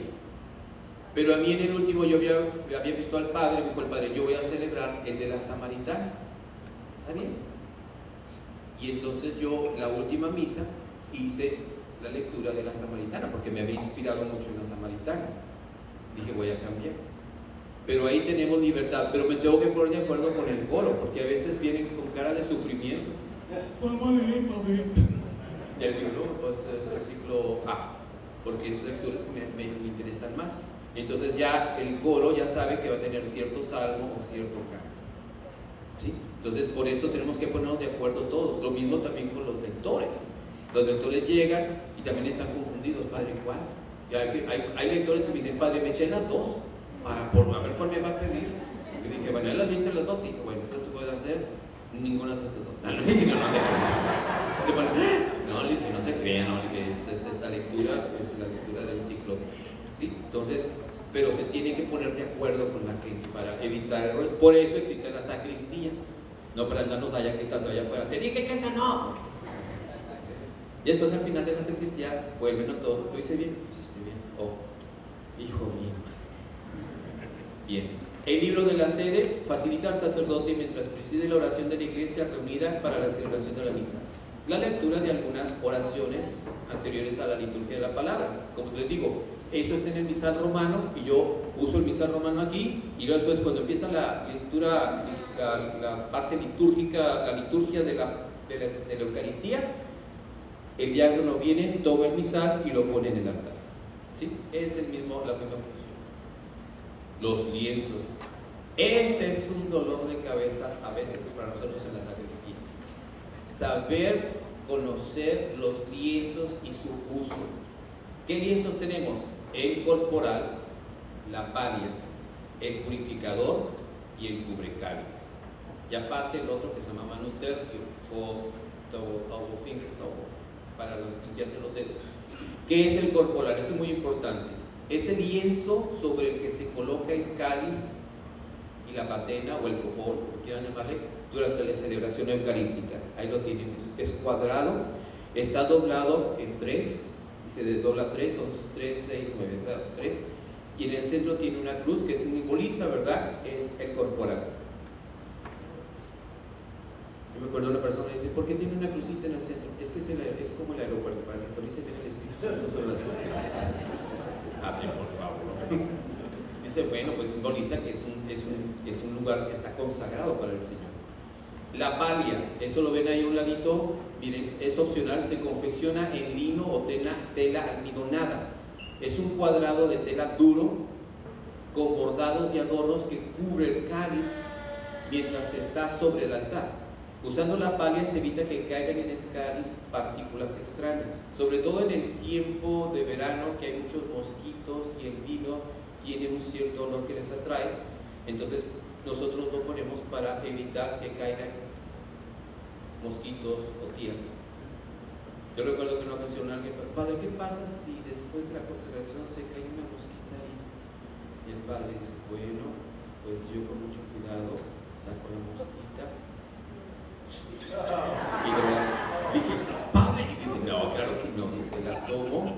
Pero a mí en el último yo había visto al padre, me dijo el padre, yo voy a celebrar el de la Samaritana. ¿Está bien? Y entonces yo, la última misa, hice la lectura de la Samaritana, porque me había inspirado mucho en la Samaritana. Dije, voy a cambiar. Pero ahí tenemos libertad, pero me tengo que poner de acuerdo con el coro, porque a veces vienen con cara de sufrimiento. Y él digo, no, pues es el ciclo A, porque esas lecturas me interesan más. Entonces ya el coro ya sabe que va a tener cierto salmo o cierto canto, ¿sí? Entonces por eso tenemos que ponernos de acuerdo todos. Lo mismo también con los lectores. Los lectores llegan y también están confundidos, padre, ¿cuál? Y hay lectores que me dicen, padre, me eché las dos, a ver cuál me va a pedir. Y dije, bueno, ¿las viste las dos? Sí, bueno, entonces puede hacer ninguna de esas dos. No, le dije, no se crean, no, es esta lectura, es la lectura del ciclo, ¿sí? Entonces, pero se tiene que poner de acuerdo con la gente para evitar errores. Por eso existe la sacristía, no para andarnos allá gritando allá afuera, te dije que esa no. Y después al final de la sacristía vuelven a todo, lo hice bien, lo hiciste bien, oh, hijo mío. Bien, el libro de la sede facilita al sacerdote mientras preside la oración de la iglesia reunida para la celebración de la misa, la lectura de algunas oraciones anteriores a la liturgia de la palabra. Como les digo, eso está en el misal romano y yo uso el misal romano aquí, y luego después cuando empieza la lectura, la parte litúrgica, la liturgia de la Eucaristía, el diácono viene, toma el misal y lo pone en el altar, ¿sí? Es la misma función. Los lienzos, este es un dolor de cabeza a veces para nosotros en la sacristía, saber conocer los lienzos y su uso. ¿Qué lienzos tenemos? El corporal, la palia, el purificador y el cubrecáliz, y aparte el otro que se llama manutergio o double fingers double. para limpiarse los dedos. ¿Qué es el corporal? Eso es muy importante. Es el lienzo sobre el que se coloca el cáliz y la patena o el copón, como quieran llamarle, durante la celebración eucarística. Ahí lo tienen, es cuadrado, está doblado en 3, y se desdobla 3, son 3, 6, 9, o sea, 3, y en el centro tiene una cruz que simboliza, ¿verdad?, es el corporal. Yo me acuerdo de una persona que dice, ¿por qué tiene una crucita en el centro? Es que es como el aeropuerto, para que actualice bien el Espíritu Santo sobre las especies. Por favor. Dice, bueno, pues simboliza que es un lugar que está consagrado para el Señor. La palia, eso lo ven ahí a un ladito, miren, es opcional, se confecciona en lino o tela almidonada. Es un cuadrado de tela duro con bordados y adornos que cubre el cáliz mientras está sobre el altar. Usando la palia se evita que caigan en el cáliz partículas extrañas, sobre todo en el tiempo de verano que hay muchos mosquitos y el vino tiene un cierto olor que les atrae. Entonces nosotros lo ponemos para evitar que caigan mosquitos o tierra. Yo recuerdo que en una ocasión alguien dijo, padre, ¿qué pasa si después de la consagración se cae una mosquita ahí? Y el padre dice, bueno, pues yo con mucho cuidado saco la mosquita y le dije, padre, y dice, no, claro que no, dice, la tomo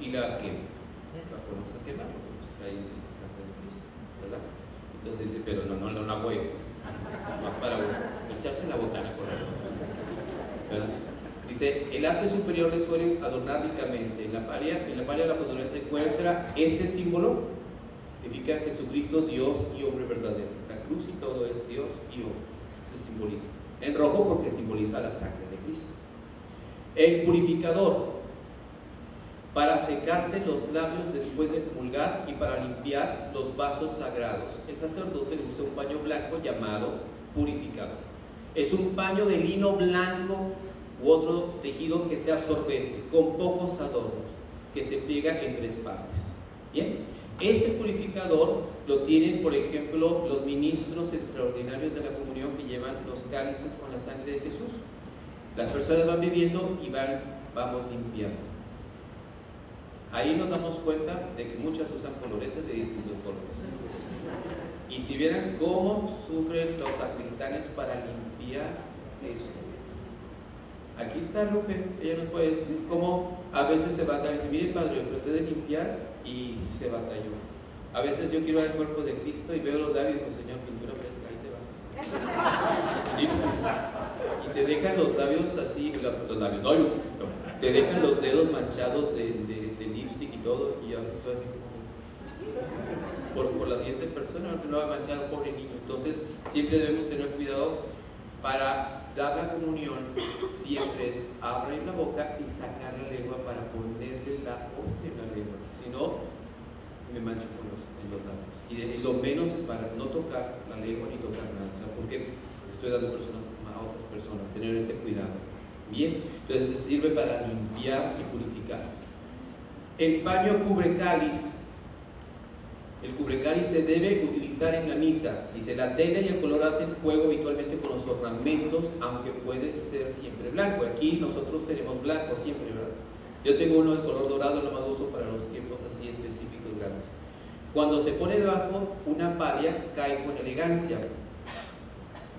y la quemo, la ponemos a quemar, porque nos trae el sangre de Cristo, ¿verdad? Entonces dice, pero no hago esto, más para echarse la botana con nosotros, ¿verdad? Dice, el arte superior le suele adornar ricamente. En la palia de la fotografía se encuentra ese símbolo, significa Jesucristo, Dios y hombre verdadero. La cruz y todo es Dios y hombre, ese simbolismo. En rojo porque simboliza la sangre de Cristo. El purificador, para secarse los labios después de comulgar y para limpiar los vasos sagrados. El sacerdote usa un paño blanco llamado purificador. Es un paño de lino blanco u otro tejido que sea absorbente, con pocos adornos, que se pliega en 3 partes. Bien, ese purificador lo tienen, por ejemplo, los ministros extraordinarios de la comunión que llevan los cálices con la sangre de Jesús. Las personas van bebiendo y vamos limpiando. Ahí nos damos cuenta de que muchas usan coloretes de distintos colores. Y si vieran cómo sufren los sacristanes para limpiar eso. Aquí está Lupe, ella nos puede decir cómo a veces se batalla. Dice, mire padre, yo traté de limpiar y se batalló. A veces yo quiero ver el cuerpo de Cristo y veo los labios y digo, Señor, pintura fresca, ahí te va. Sí, pues, y te dejan los labios así, los labios, no, te dejan los dedos manchados de lipstick y todo, y yo estoy así como por la siguiente persona, no se lo va a manchar a un pobre niño. Entonces siempre debemos tener cuidado para dar la comunión, siempre es abrir la boca y sacar la lengua para ponerle la hostia en la lengua, si no me mancho en los labios. Y lo menos para no tocar la lengua ni tocar nada, o sea, porque estoy dando a otras personas, tener ese cuidado. Bien, entonces sirve para limpiar y purificar. El paño cubre cáliz. El cubrecáliz se debe utilizar en la misa. Dice, la tela y el color hacen juego habitualmente con los ornamentos, aunque puede ser siempre blanco. Aquí nosotros tenemos blanco siempre, ¿verdad? Yo tengo uno de color dorado, lo más uso para los tiempos así específicos grandes. Cuando se pone debajo una palia, cae con elegancia.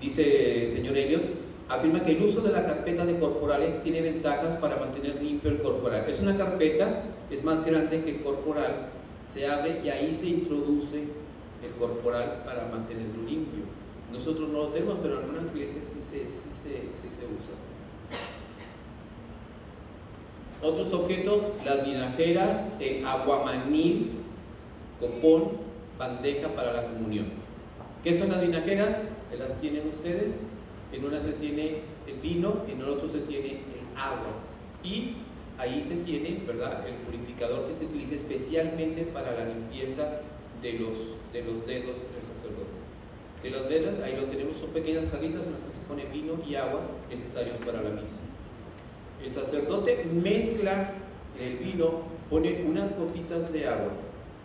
Dice el señor Elliot, afirma que el uso de la carpeta de corporales tiene ventajas para mantener limpio el corporal. Es una carpeta, es más grande que el corporal, se abre y ahí se introduce el corporal para mantenerlo limpio. Nosotros no lo tenemos, pero en algunas iglesias sí se usa. Otros objetos, las vinajeras, el aguamaní, copón, bandeja para la comunión. ¿Qué son las vinajeras? Las tienen ustedes. En una se tiene el vino, en el otro se tiene el agua. Y ahí se tiene, ¿verdad?, el purificador que se utiliza especialmente para la limpieza de los dedos del sacerdote. Si las ven, ahí lo tenemos, son pequeñas jarritas en las que se pone vino y agua necesarios para la misa. El sacerdote mezcla el vino, pone unas gotitas de agua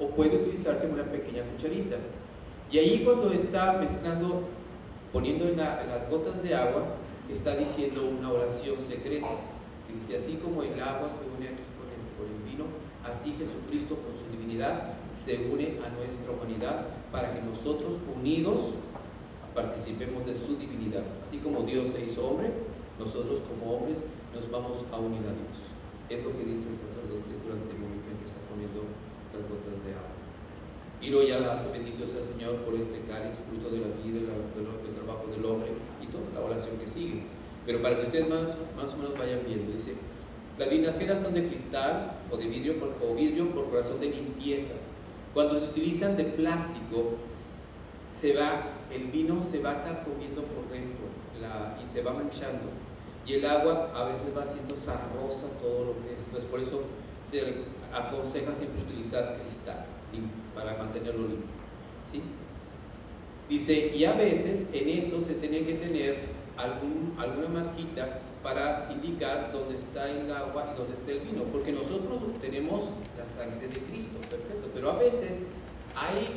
o puede utilizarse una pequeña cucharita. Y ahí cuando está mezclando, poniendo en las gotas de agua, está diciendo una oración secreta que Dice, así como el agua se une aquí con el vino, así Jesucristo con su divinidad se une a nuestra humanidad para que nosotros unidos participemos de su divinidad. Así como Dios se hizo hombre, nosotros como hombres nos vamos a unir a Dios. Es lo que dice el sacerdote durante el momento en que está poniendo las gotas de agua. Y luego ya hace bendito sea el Señor por este cáliz, fruto de la vida, del trabajo del hombre y toda la oración que sigue. Pero para que ustedes más o menos vayan viendo, dice, las vinajeras son de cristal o de vidrio por razón de limpieza. Cuando se utilizan de plástico, el vino se va carcomiendo por dentro y se va manchando. Y el agua a veces va haciendo zarrosa todo lo que es. Entonces por eso se aconseja siempre utilizar cristal para mantenerlo limpio, ¿sí? Dice, y a veces en eso se tiene que tener alguna marquita para indicar dónde está el agua y dónde está el vino, porque nosotros tenemos la sangre de Cristo, perfecto, pero a veces hay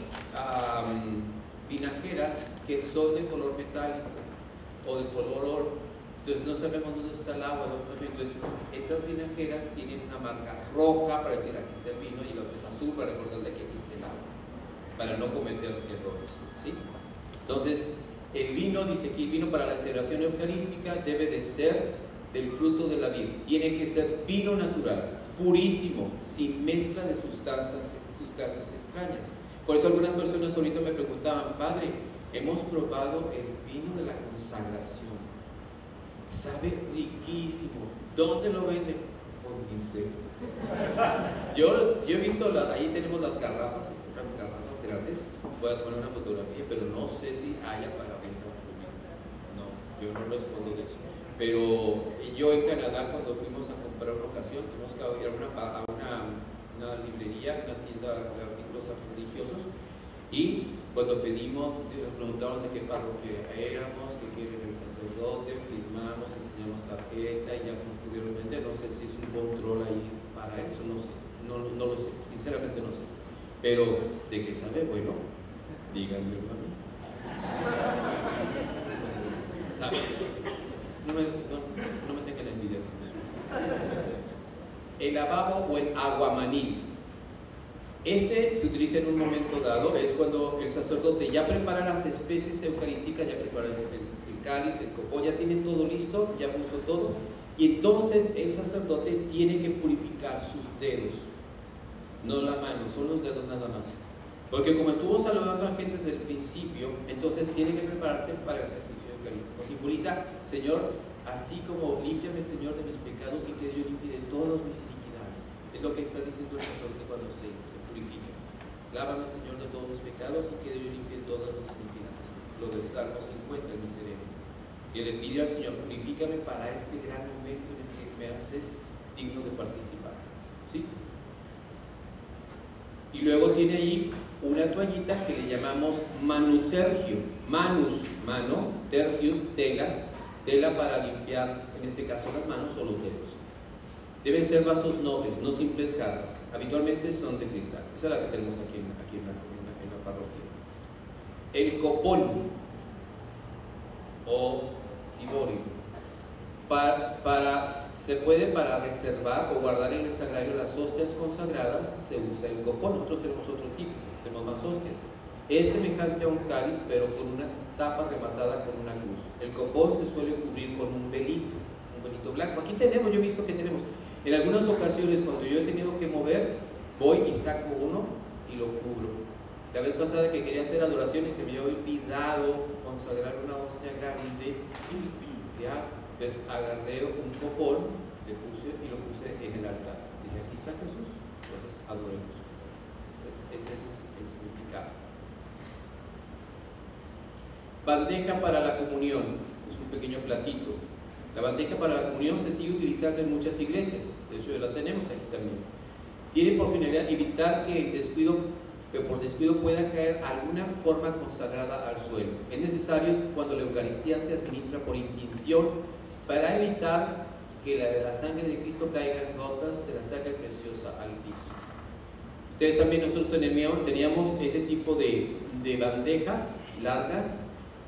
vinajeras que son de color metálico o de color oro, entonces no sabemos dónde está el agua, entonces esas vinajeras tienen una marca roja para decir aquí está el vino y la otra es azul para recordarle que aquí está el agua, para no cometer errores, ¿sí? Entonces el vino, dice aquí, el vino para la celebración eucarística debe de ser del fruto de la vid, tiene que ser vino natural, purísimo, sin mezcla de sustancias extrañas. Por eso algunas personas ahorita me preguntaban, padre, hemos probado el vino de la consagración, sabe riquísimo, ¿dónde lo venden? Dice, yo he visto, ahí tenemos las garrafas, se compran garrafas grandes, voy a tomar una fotografía, pero no sé si haya para venta. No, yo no respondo de eso. Pero yo en Canadá, cuando fuimos a comprar una ocasión, fuimos a ir a una librería, una tienda de artículos religiosos, y cuando pedimos, nos preguntaron de qué parroquia éramos, que quiere el sacerdote, firmamos, enseñamos tarjeta y ya nos pudieron vender. No sé si es un control ahí para eso, no sé, no lo sé, sinceramente no sé. Pero de que sabe, bueno, díganme, hermano. ¿Sabe? No me tengan envidia. El lavabo o el aguamaní. Este se utiliza en un momento dado, es cuando el sacerdote ya prepara las especies eucarísticas, ya prepara el cáliz, el copón, ya tiene todo listo, ya puso todo, y entonces el sacerdote tiene que purificar sus dedos, no la mano, son los dedos nada más. Porque como estuvo saludando a la gente desde el principio, entonces tiene que prepararse para el servicio eucarístico. Simboliza, Señor, así como límpiame, Señor, de mis pecados y que yo limpie de todas mis iniquidades. Es lo que está diciendo el sacerdote cuando se purifica. Lávame, Señor, de todos mis pecados y que yo limpie de todas mis iniquidades. Lo del Salmo 50, el miserere. Que le pide al Señor, purifícame para este gran momento en el que me haces digno de participar. ¿Sí? Y luego tiene ahí una toallita que le llamamos manutergio. Manus, mano, tergius, tela para limpiar, en este caso las manos o los dedos. Deben ser vasos nobles, no simples jarras. Habitualmente son de cristal. Esa es la que tenemos aquí en la parroquia. El copón o ciborio se puede para reservar o guardar en el sagrario las hostias consagradas, se usa el copón. Nosotros tenemos otro tipo, tenemos más hostias. Es semejante a un cáliz, pero con una tapa rematada con una cruz. El copón se suele cubrir con un velito blanco. Aquí tenemos, yo he visto que tenemos. En algunas ocasiones, cuando yo he tenido que mover, voy y saco uno y lo cubro. La vez pasada que quería hacer adoración y se me había olvidado consagrar una hostia grande, ya, pues agarré un copón, le puse y lo puse en el altar. Dije, aquí está Jesús, entonces adoremos. Ese es el significado. Bandeja para la comunión, es un pequeño platito. La bandeja para la comunión se sigue utilizando en muchas iglesias, de hecho la tenemos aquí también. Tiene por finalidad evitar que por descuido pueda caer alguna forma consagrada al suelo. Es necesario cuando la Eucaristía se administra por intinción para evitar que la sangre de Cristo caiga en gotas de la sangre preciosa al piso. Ustedes también, nosotros teníamos ese tipo de bandejas largas.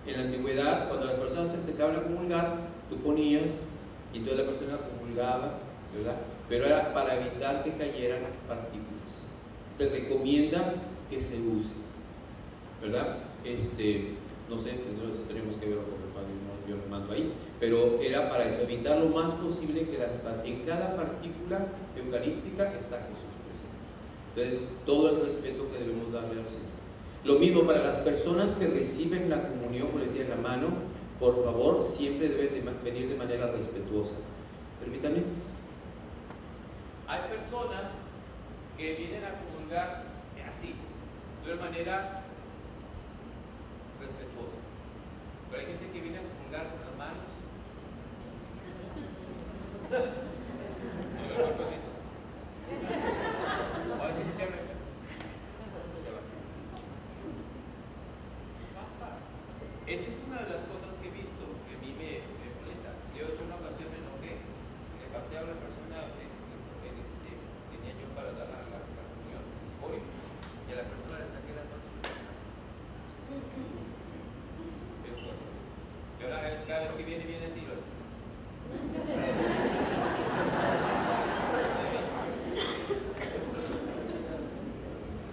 En la antigüedad, cuando las personas se acercaban a comulgar, tú ponías y entonces la persona comulgaba comulgaba, ¿verdad? Pero era para evitar que cayeran partículas. Se recomienda que se use, ¿verdad? No sé, eso tenemos que verlo con el padre, no, yo lo mando ahí, pero era para eso, evitar lo más posible que en cada partícula eucarística está Jesús presente. Entonces, todo el respeto que debemos darle al Señor. Lo mismo para las personas que reciben la comunión, como les decía, en la mano, por favor, siempre deben de venir de manera respetuosa. Permítanme. Hay personas que vienen a comulgar así, de una manera respetuosa. Pero hay gente que viene a comulgar con las manos. Esa es una de las cosas que he visto que a mí me molesta. Yo he hecho una ocasión, me enojé, le pasé a una persona que tenía yo para dar la comunión, hoy, y a la persona le saqué las manos de la casa. Y ahora cada vez que viene así.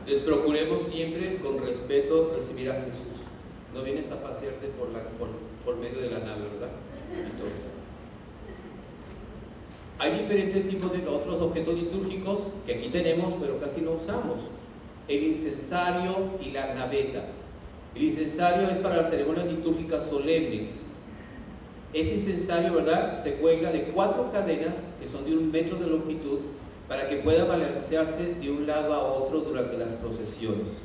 Les procuremos siempre con respeto recibir a Jesús. No vienes a pasearte por medio de la nave, ¿verdad? Hay diferentes tipos de otros objetos litúrgicos que aquí tenemos, pero casi no usamos. El incensario y la naveta. El incensario es para las ceremonias litúrgicas solemnes. Este incensario, ¿verdad?, se cuelga de 4 cadenas que son de 1 metro de longitud para que pueda balancearse de un lado a otro durante las procesiones.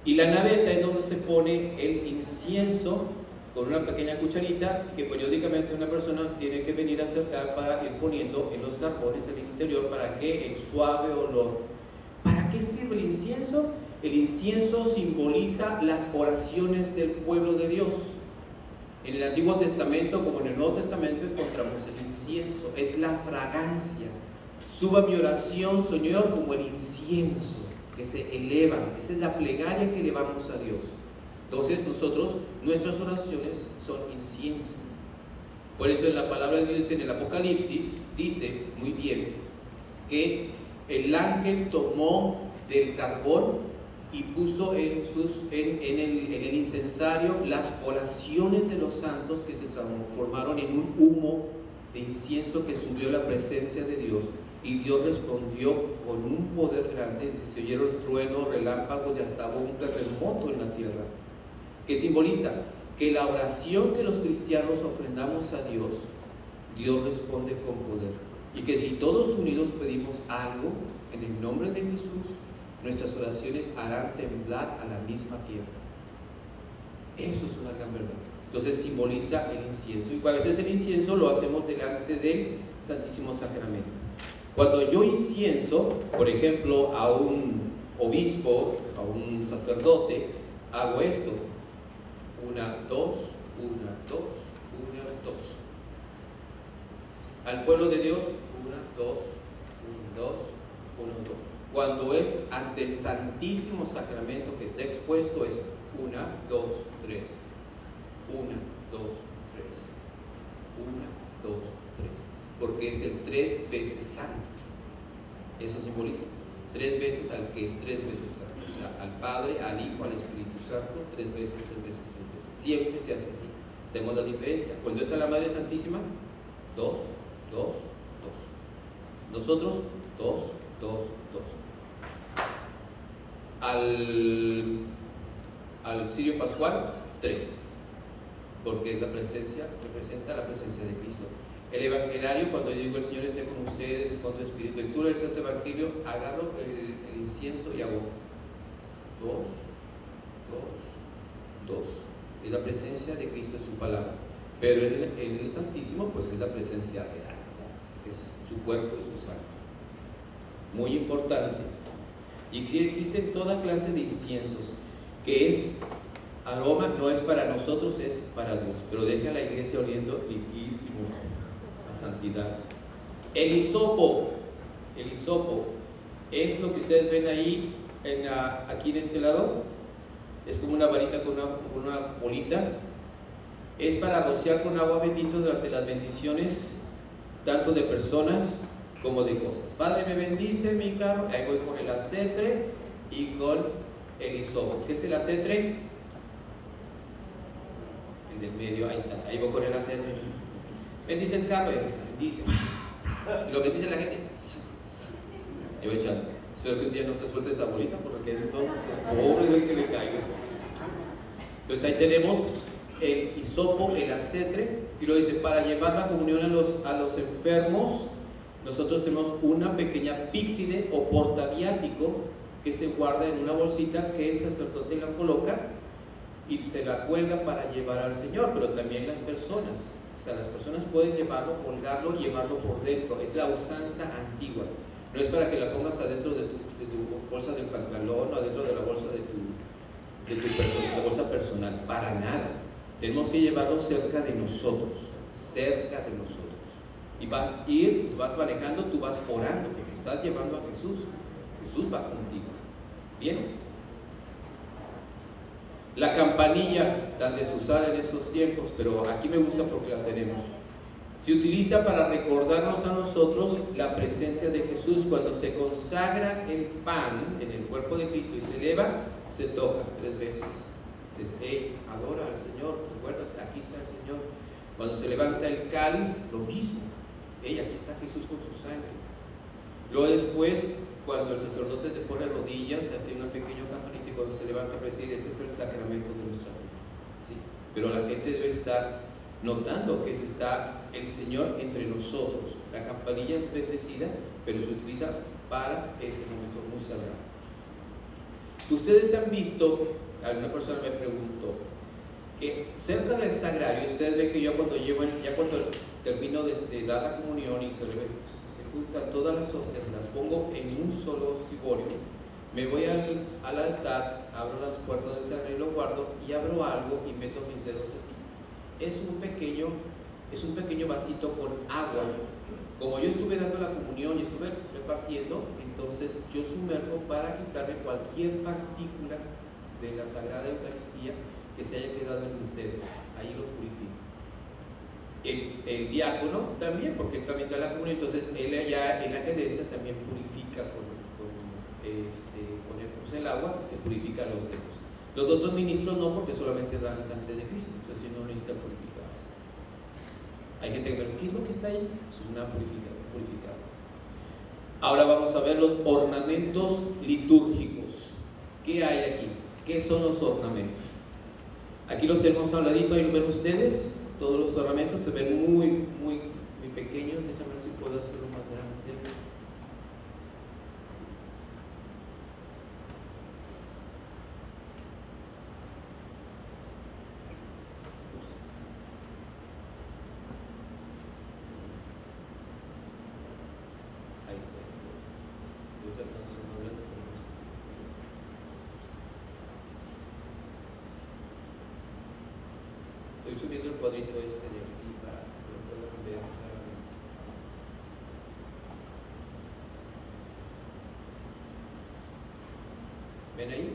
Y la naveta es donde se pone el incienso con una pequeña cucharita que periódicamente una persona tiene que venir a acercar para ir poniendo en los carbones en el interior para que el suave olor. ¿Para qué sirve el incienso? El incienso simboliza las oraciones del pueblo de Dios. En el Antiguo Testamento como en el Nuevo Testamento encontramos el incienso, es la fragancia. Suba mi oración, Señor, como el incienso que se eleva. Esa es la plegaria que elevamos a Dios. Entonces nuestras oraciones son incienso. Por eso en la palabra de Dios en el Apocalipsis dice muy bien que el ángel tomó del carbón y puso en el incensario las oraciones de los santos que se transformaron en un humo de incienso que subió a la presencia de Dios. Y Dios respondió con un poder grande, se oyeron truenos, relámpagos y hasta hubo un terremoto en la tierra. ¿Qué simboliza? Que la oración que los cristianos ofrendamos a Dios, Dios responde con poder. Y que si todos unidos pedimos algo en el nombre de Jesús, nuestras oraciones harán temblar a la misma tierra. Eso es una gran verdad. Entonces simboliza el incienso. Y a veces el incienso lo hacemos delante del Santísimo Sacramento. Cuando yo incienso, por ejemplo, a un obispo, a un sacerdote, hago esto. 1, 2, 1, 2, 1, 2. Al pueblo de Dios, 1, 2, 1, 2, 1, 2. Cuando es ante el Santísimo Sacramento que está expuesto es 1, 2, 3. 1, 2, 3. 1, 2, 3. Porque es el 3 veces santo. Eso simboliza 3 veces al que es 3 veces santo. O sea, al Padre, al Hijo, al Espíritu Santo, 3 veces, 3 veces, 3 veces. Siempre se hace así. Hacemos la diferencia. Cuando es a la Madre Santísima, 2, 2, 2. Nosotros, 2, 2, 2. Al Cirio Pascual, 3. Porque la presencia representa la presencia de Cristo. El Evangelario, cuando yo digo el Señor esté con ustedes, con tu espíritu, lectura del Santo Evangelio, agarro el incienso y hago 2, 2, 2. Es la presencia de Cristo en su palabra. Pero en el Santísimo, pues es la presencia real, ¿no? Es su cuerpo y su sangre. Muy importante. Y que existen toda clase de inciensos, que es aroma, no es para nosotros, es para Dios. Pero deja a la iglesia oliendo limpiísimo. Santidad. El hisopo es lo que ustedes ven ahí aquí en este lado. Es como una varita con una bolita. Es para rociar con agua bendita durante las bendiciones tanto de personas como de cosas. Padre, me bendice mi carro, ahí voy con el acetre y con el hisopo. ¿Qué es el acetre? El del medio, ahí está, ahí voy con el acetre. Bendice el carro, bendice. Y lo bendice la gente. Y voy echando. Espero que un día no se suelte esa bolita, porque entonces, pobre del que le caiga. Entonces ahí tenemos el hisopo, el acetre, y lo dice, para llevar la comunión a los enfermos, nosotros tenemos una pequeña píxide o portaviático que se guarda en una bolsita que el sacerdote la coloca y se la cuelga para llevar al Señor, pero también las personas. O sea, las personas pueden llevarlo, colgarlo y llevarlo por dentro. Es la usanza antigua. No es para que la pongas adentro de tu bolsa del pantalón o adentro de la bolsa de tu bolsa personal. Para nada. Tenemos que llevarlo cerca de nosotros. Cerca de nosotros. Y vas manejando, tú vas orando, porque estás llevando a Jesús. Jesús va contigo. ¿Bien? La campanilla, tan desusada en estos tiempos, pero aquí me gusta porque la tenemos. Se utiliza para recordarnos a nosotros la presencia de Jesús. Cuando se consagra el pan en el cuerpo de Cristo y se eleva, se toca 3 veces. Entonces, adora al Señor, recuerda que aquí está el Señor. Cuando se levanta el cáliz, lo mismo. Aquí está Jesús con su sangre. Luego después, cuando el sacerdote te pone rodillas, se hace una pequeña campanita y cuando se levanta para decir, este es el sacramento de nuestra fe. ¿Sí? Pero la gente debe estar notando que está el Señor entre nosotros. La campanilla es bendecida, pero se utiliza para ese momento muy sagrado. Ustedes han visto, alguna persona me preguntó, que cerca del sagrario, ustedes ven que yo cuando termino de dar la comunión y se juntan todas las hostias, se las pongo en un solo ciborio, me voy al altar, abro las puertas del sagrario y lo guardo, y abro algo y meto mis dedos así. Es un pequeño vasito con agua. Como yo estuve dando la comunión y estuve repartiendo, entonces yo sumerjo para quitarme cualquier partícula de la Sagrada Eucaristía que se haya quedado en mis dedos. Ahí lo purifico. El diácono también, porque él también da la comunión, entonces él allá en la cabeza también purifica con el agua, se purifica los dedos. Los otros ministros no, porque solamente dan la sangre de Cristo, entonces si no necesitan purificarse. Hay gente que me dice, ¿qué es lo que está ahí? Es una purificada. Ahora vamos a ver los ornamentos litúrgicos. ¿Qué hay aquí? ¿Qué son los ornamentos? Aquí los tenemos a un ladito, ahí lo ven ustedes. Todos los ornamentos se ven muy pequeños. Déjame ver si puedo hacerlo más grande. Ahí está. Estoy tratando de ser más grande, pero no sé si. Estoy subiendo el cuadrito de aquí para que lo puedan ver claramente. ¿Ven ahí?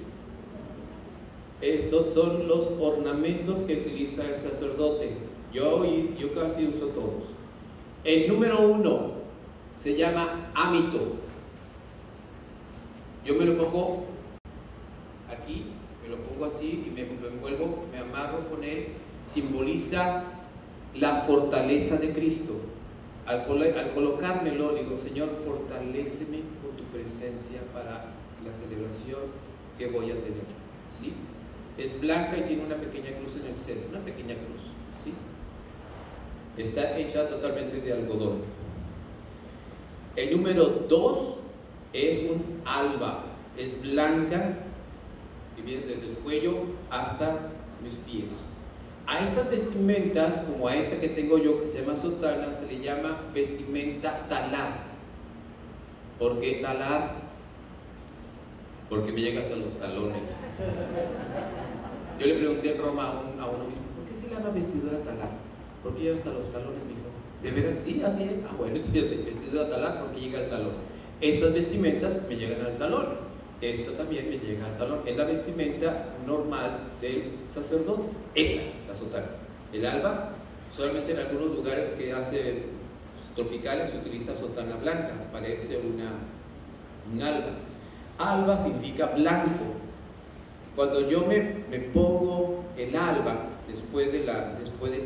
Estos son los ornamentos que utiliza el sacerdote. Yo casi uso todos. El número 1 se llama ámito. Yo me lo pongo aquí, me lo pongo así y me lo envuelvo, me amarro con él. Simboliza la fortaleza de Cristo. Al colocármelo, digo, Señor, fortaléceme con tu presencia para la celebración que voy a tener. ¿Sí? Es blanca y tiene una pequeña cruz en el centro, una pequeña cruz. ¿Sí? Está hecha totalmente de algodón. El número 2 es un alba, es blanca y viene desde el cuello hasta mis pies. A estas vestimentas, como a esta que tengo yo que se llama sotana, se le llama vestimenta talar. ¿Por qué talar? Porque me llega hasta los talones. Yo le pregunté en Roma a uno mismo, ¿por qué se llama vestidura talar? ¿Por qué llega hasta los talones? Me dijo, ¿de veras? Sí, así es. Ah, bueno, entonces vestidura talar porque llega al talón. Estas vestimentas me llegan al talón. Esta también me llega al talón. Es la vestimenta normal del sacerdote. Esta, la sotana. El alba, solamente en algunos lugares que hace tropicales se utiliza sotana blanca, parece un alba. Alba significa blanco. Cuando yo me pongo el alba después de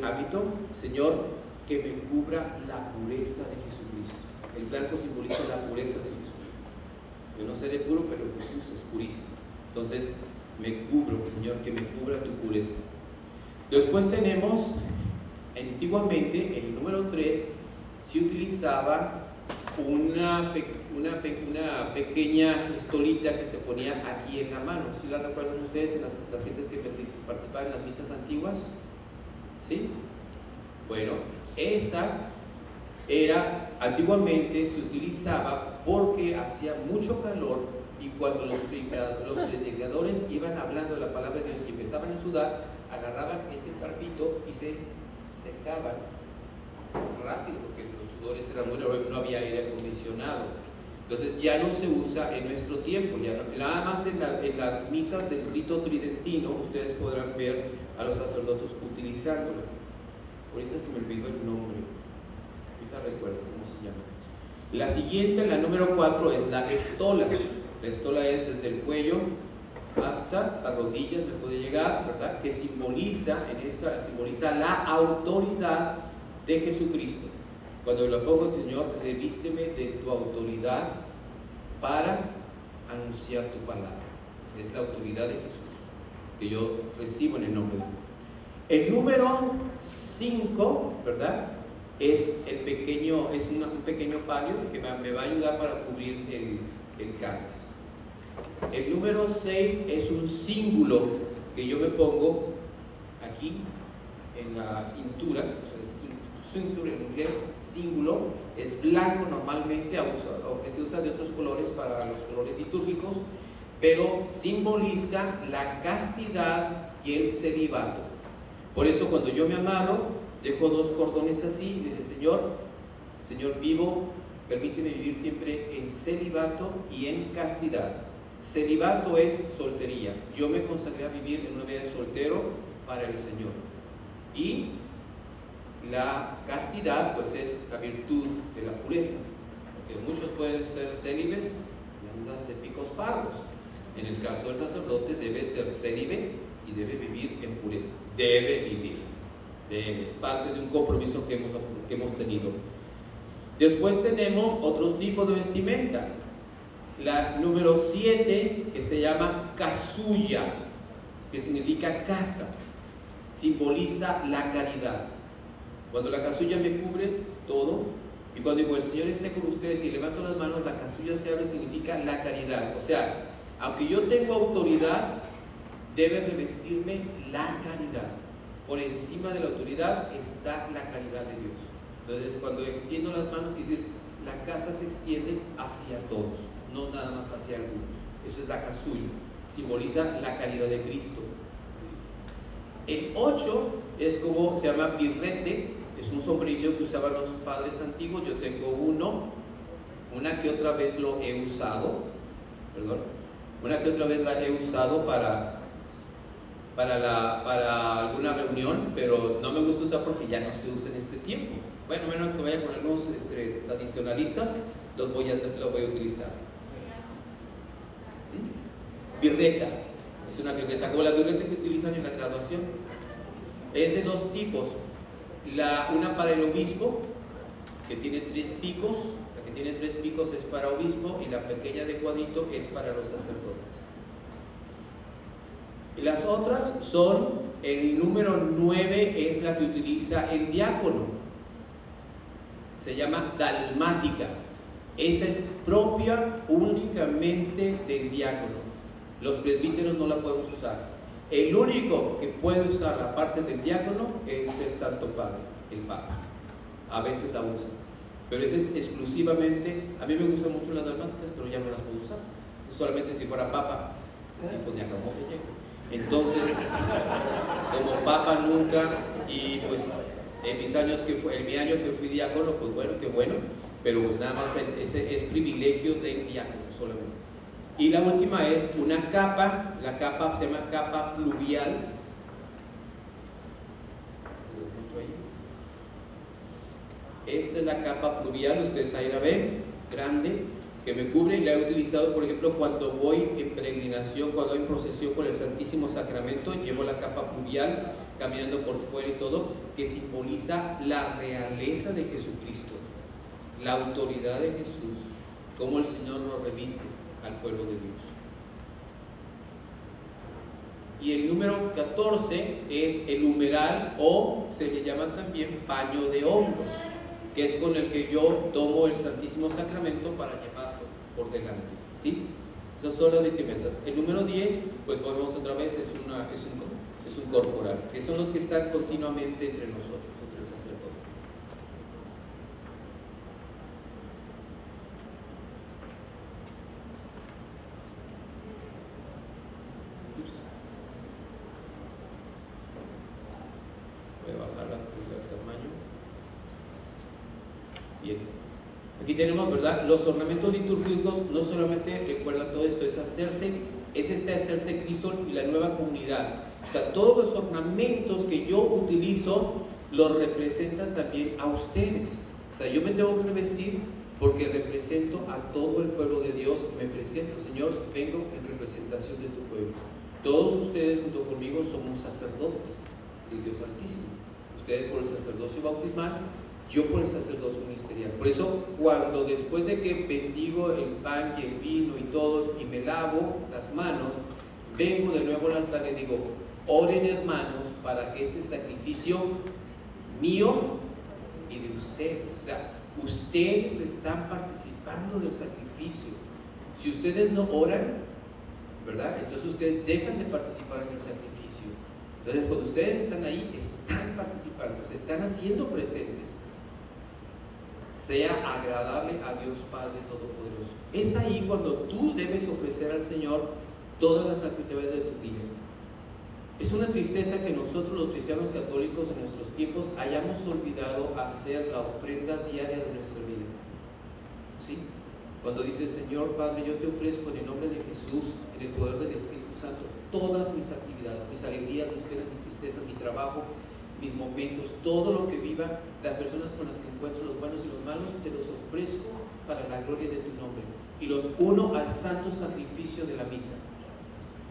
hábito, Señor, que me cubra la pureza de Jesucristo. El blanco simboliza la pureza de Jesús. Yo no seré puro, pero Jesús es purísimo. Entonces me cubro, Señor, que me cubra tu pureza. Después tenemos, antiguamente, el número 3 se utilizaba una pequeña estolita que se ponía aquí en la mano. ¿Sí la recuerdan ustedes en las gentes que participaban en las misas antiguas? ¿Sí? Bueno, esa era, antiguamente se utilizaba porque hacía mucho calor y cuando los predicadores iban hablando de la palabra de Dios y empezaban a sudar, agarraban ese trapito y se secaban rápido porque los sudores eran muy rápidos, no había aire acondicionado. Entonces ya no se usa en nuestro tiempo, ya no, nada más en la misa del rito tridentino ustedes podrán ver a los sacerdotes utilizándolo. Ahorita se me olvidó el nombre, ahorita recuerdo cómo se llama. La siguiente, la número 4, es la estola. La estola es desde el cuello hasta las rodillas, me puede llegar, ¿verdad? Que simboliza la autoridad de Jesucristo. Cuando lo pongo, Señor, revísteme de tu autoridad para anunciar tu palabra. Es la autoridad de Jesús que yo recibo en el nombre de Dios. El número 5, ¿verdad? Es un pequeño palio que me va a ayudar para cubrir el cáliz. El número 6 es un símbolo que yo me pongo aquí en la cintura, cintura en inglés, símbolo, es blanco normalmente, aunque se usa de otros colores para los colores litúrgicos, pero simboliza la castidad y el celibato. Por eso cuando yo me amarro, dejo 2 cordones así, y dice: Señor vivo, permíteme vivir siempre en celibato y en castidad. Celibato es soltería. Yo me consagré a vivir en una vida de soltero para el Señor. Y la castidad, pues, es la virtud de la pureza. Porque muchos pueden ser célibes y andan de picos pardos. En el caso del sacerdote, debe ser célibe y debe vivir en pureza. Debe vivir. Es parte de un compromiso que hemos tenido. Después tenemos otros tipos de vestimenta. La número 7, que se llama casulla, que significa casa, simboliza la caridad. Cuando la casulla me cubre todo, y cuando digo el Señor esté con ustedes y levanto las manos, la casulla se abre, significa la caridad. O sea, aunque yo tengo autoridad, debe revestirme la caridad. Por encima de la autoridad está la caridad de Dios. Entonces, cuando extiendo las manos, quiere decir, la casa se extiende hacia todos, no nada más hacia algunos. Eso es la casulla, simboliza la caridad de Cristo. El 8 es como se llama birrete, es un sombrerillo que usaban los padres antiguos. Yo tengo uno, una que otra vez lo he usado, una que otra vez la he usado para alguna reunión, pero no me gusta usar porque ya no se usa en este tiempo. Bueno, menos que vaya con algunos tradicionalistas, lo voy a utilizar. Birreta, es una birreta como la birreta que utilizan en la graduación. Es de 2 tipos. Una para el obispo, que tiene 3 picos. La que tiene 3 picos es para obispo, y la pequeña de cuadrito es para los sacerdotes. Y las otras son, el número 9 es la que utiliza el diácono. Se llama dalmática. Esa es propia únicamente del diácono. Los presbíteros no la podemos usar. El único que puede usar la parte del diácono es el Santo Padre, el Papa. A veces la usa, pero esa es exclusivamente. A mí me gustan mucho las dalmáticas, pero ya no las puedo usar. Solamente si fuera Papa, y pues ni a cómo te llego. Entonces, como Papa nunca, y pues en mi año que fui diácono, pues bueno, qué bueno, pero pues nada más ese es privilegio del diácono solamente. Y la última es una capa, la capa se llama capa pluvial. Esta es la capa pluvial, ustedes ahí la ven, grande, que me cubre, y la he utilizado, por ejemplo, cuando voy en peregrinación, cuando hay procesión con el Santísimo Sacramento, llevo la capa pluvial caminando por fuera y todo, que simboliza la realeza de Jesucristo, la autoridad de Jesús, cómo el Señor nos reviste al pueblo de Dios. Y el número 14 es el humeral, o se le llama también paño de hombros, que es con el que yo tomo el Santísimo Sacramento para llevarlo por delante, ¿sí? Esas son las vestimentas. El número 10, pues volvemos otra vez, es un corporal, que son los que están continuamente entre nosotros, entre el sacerdote. Voy a bajar el tamaño. Bien. Aquí tenemos, ¿verdad? Los ornamentos litúrgicos. No solamente recuerda todo esto, es hacerse Cristo y la nueva comunidad. O sea, todos los ornamentos que yo utilizo los representan también a ustedes. O sea, yo me tengo que vestir porque represento a todo el pueblo de Dios. Me presento, Señor, vengo en representación de tu pueblo. Todos ustedes junto conmigo somos sacerdotes del Dios Altísimo. Ustedes por el sacerdocio bautismal, yo por el sacerdocio ministerial. Por eso, cuando después de que bendigo el pan y el vino y todo, y me lavo las manos, vengo de nuevo al altar y digo: oren, hermanos, para que este sacrificio mío y de ustedes, o sea, ustedes están participando del sacrificio. Si ustedes no oran, ¿verdad?, entonces ustedes dejan de participar en el sacrificio. Entonces, cuando ustedes están ahí, están participando, se están haciendo presentes. Sea agradable a Dios Padre Todopoderoso. Es ahí cuando tú debes ofrecer al Señor todas las actividades de tu día. Es una tristeza que nosotros los cristianos católicos en nuestros tiempos hayamos olvidado hacer la ofrenda diaria de nuestra vida. ¿Sí? Cuando dice: Señor Padre, yo te ofrezco en el nombre de Jesús, en el poder del Espíritu Santo, todas mis actividades, mis alegrías, mis penas, mis tristezas, mi trabajo, mis momentos, todo lo que viva, las personas con las que encuentro, los buenos y los malos, te los ofrezco para la gloria de tu nombre, y los uno al santo sacrificio de la misa.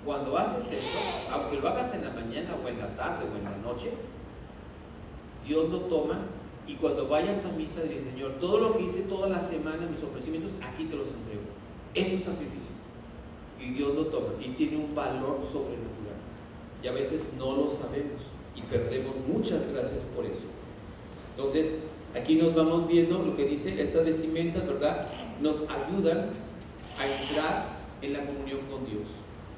Cuando haces esto, aunque lo hagas en la mañana o en la tarde o en la noche, Dios lo toma, y cuando vayas a misa dile: Señor, todo lo que hice toda la semana, mis ofrecimientos, aquí te los entrego, es tu sacrificio. Y Dios lo toma y tiene un valor sobrenatural, y a veces no lo sabemos y perdemos muchas gracias por eso. Entonces, aquí nos vamos viendo lo que dice estas vestimentas, ¿verdad? Nos ayudan a entrar en la comunión con Dios.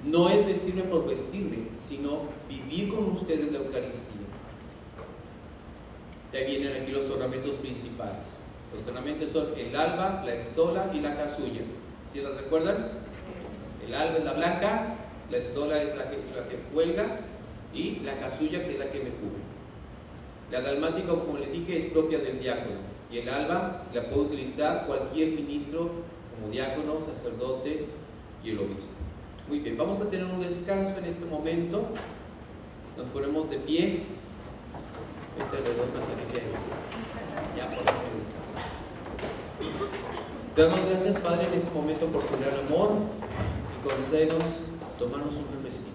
No es vestirme por vestirme, sino vivir con ustedes la Eucaristía. Ya vienen aquí los ornamentos principales. Los ornamentos son el alba, la estola y la casulla. ¿Sí las recuerdan? El alba es la blanca, la estola es la que cuelga, y la casulla, que es la que me cubre. La dalmática, como les dije, es propia del diácono, y el alba la puede utilizar cualquier ministro, como diácono, sacerdote y el obispo. Muy bien, vamos a tener un descanso en este momento. Nos ponemos de pie. Ya, por favor. Te damos gracias, Padre, en este momento por tu gran amor, y concédenos tomarnos un refresquito.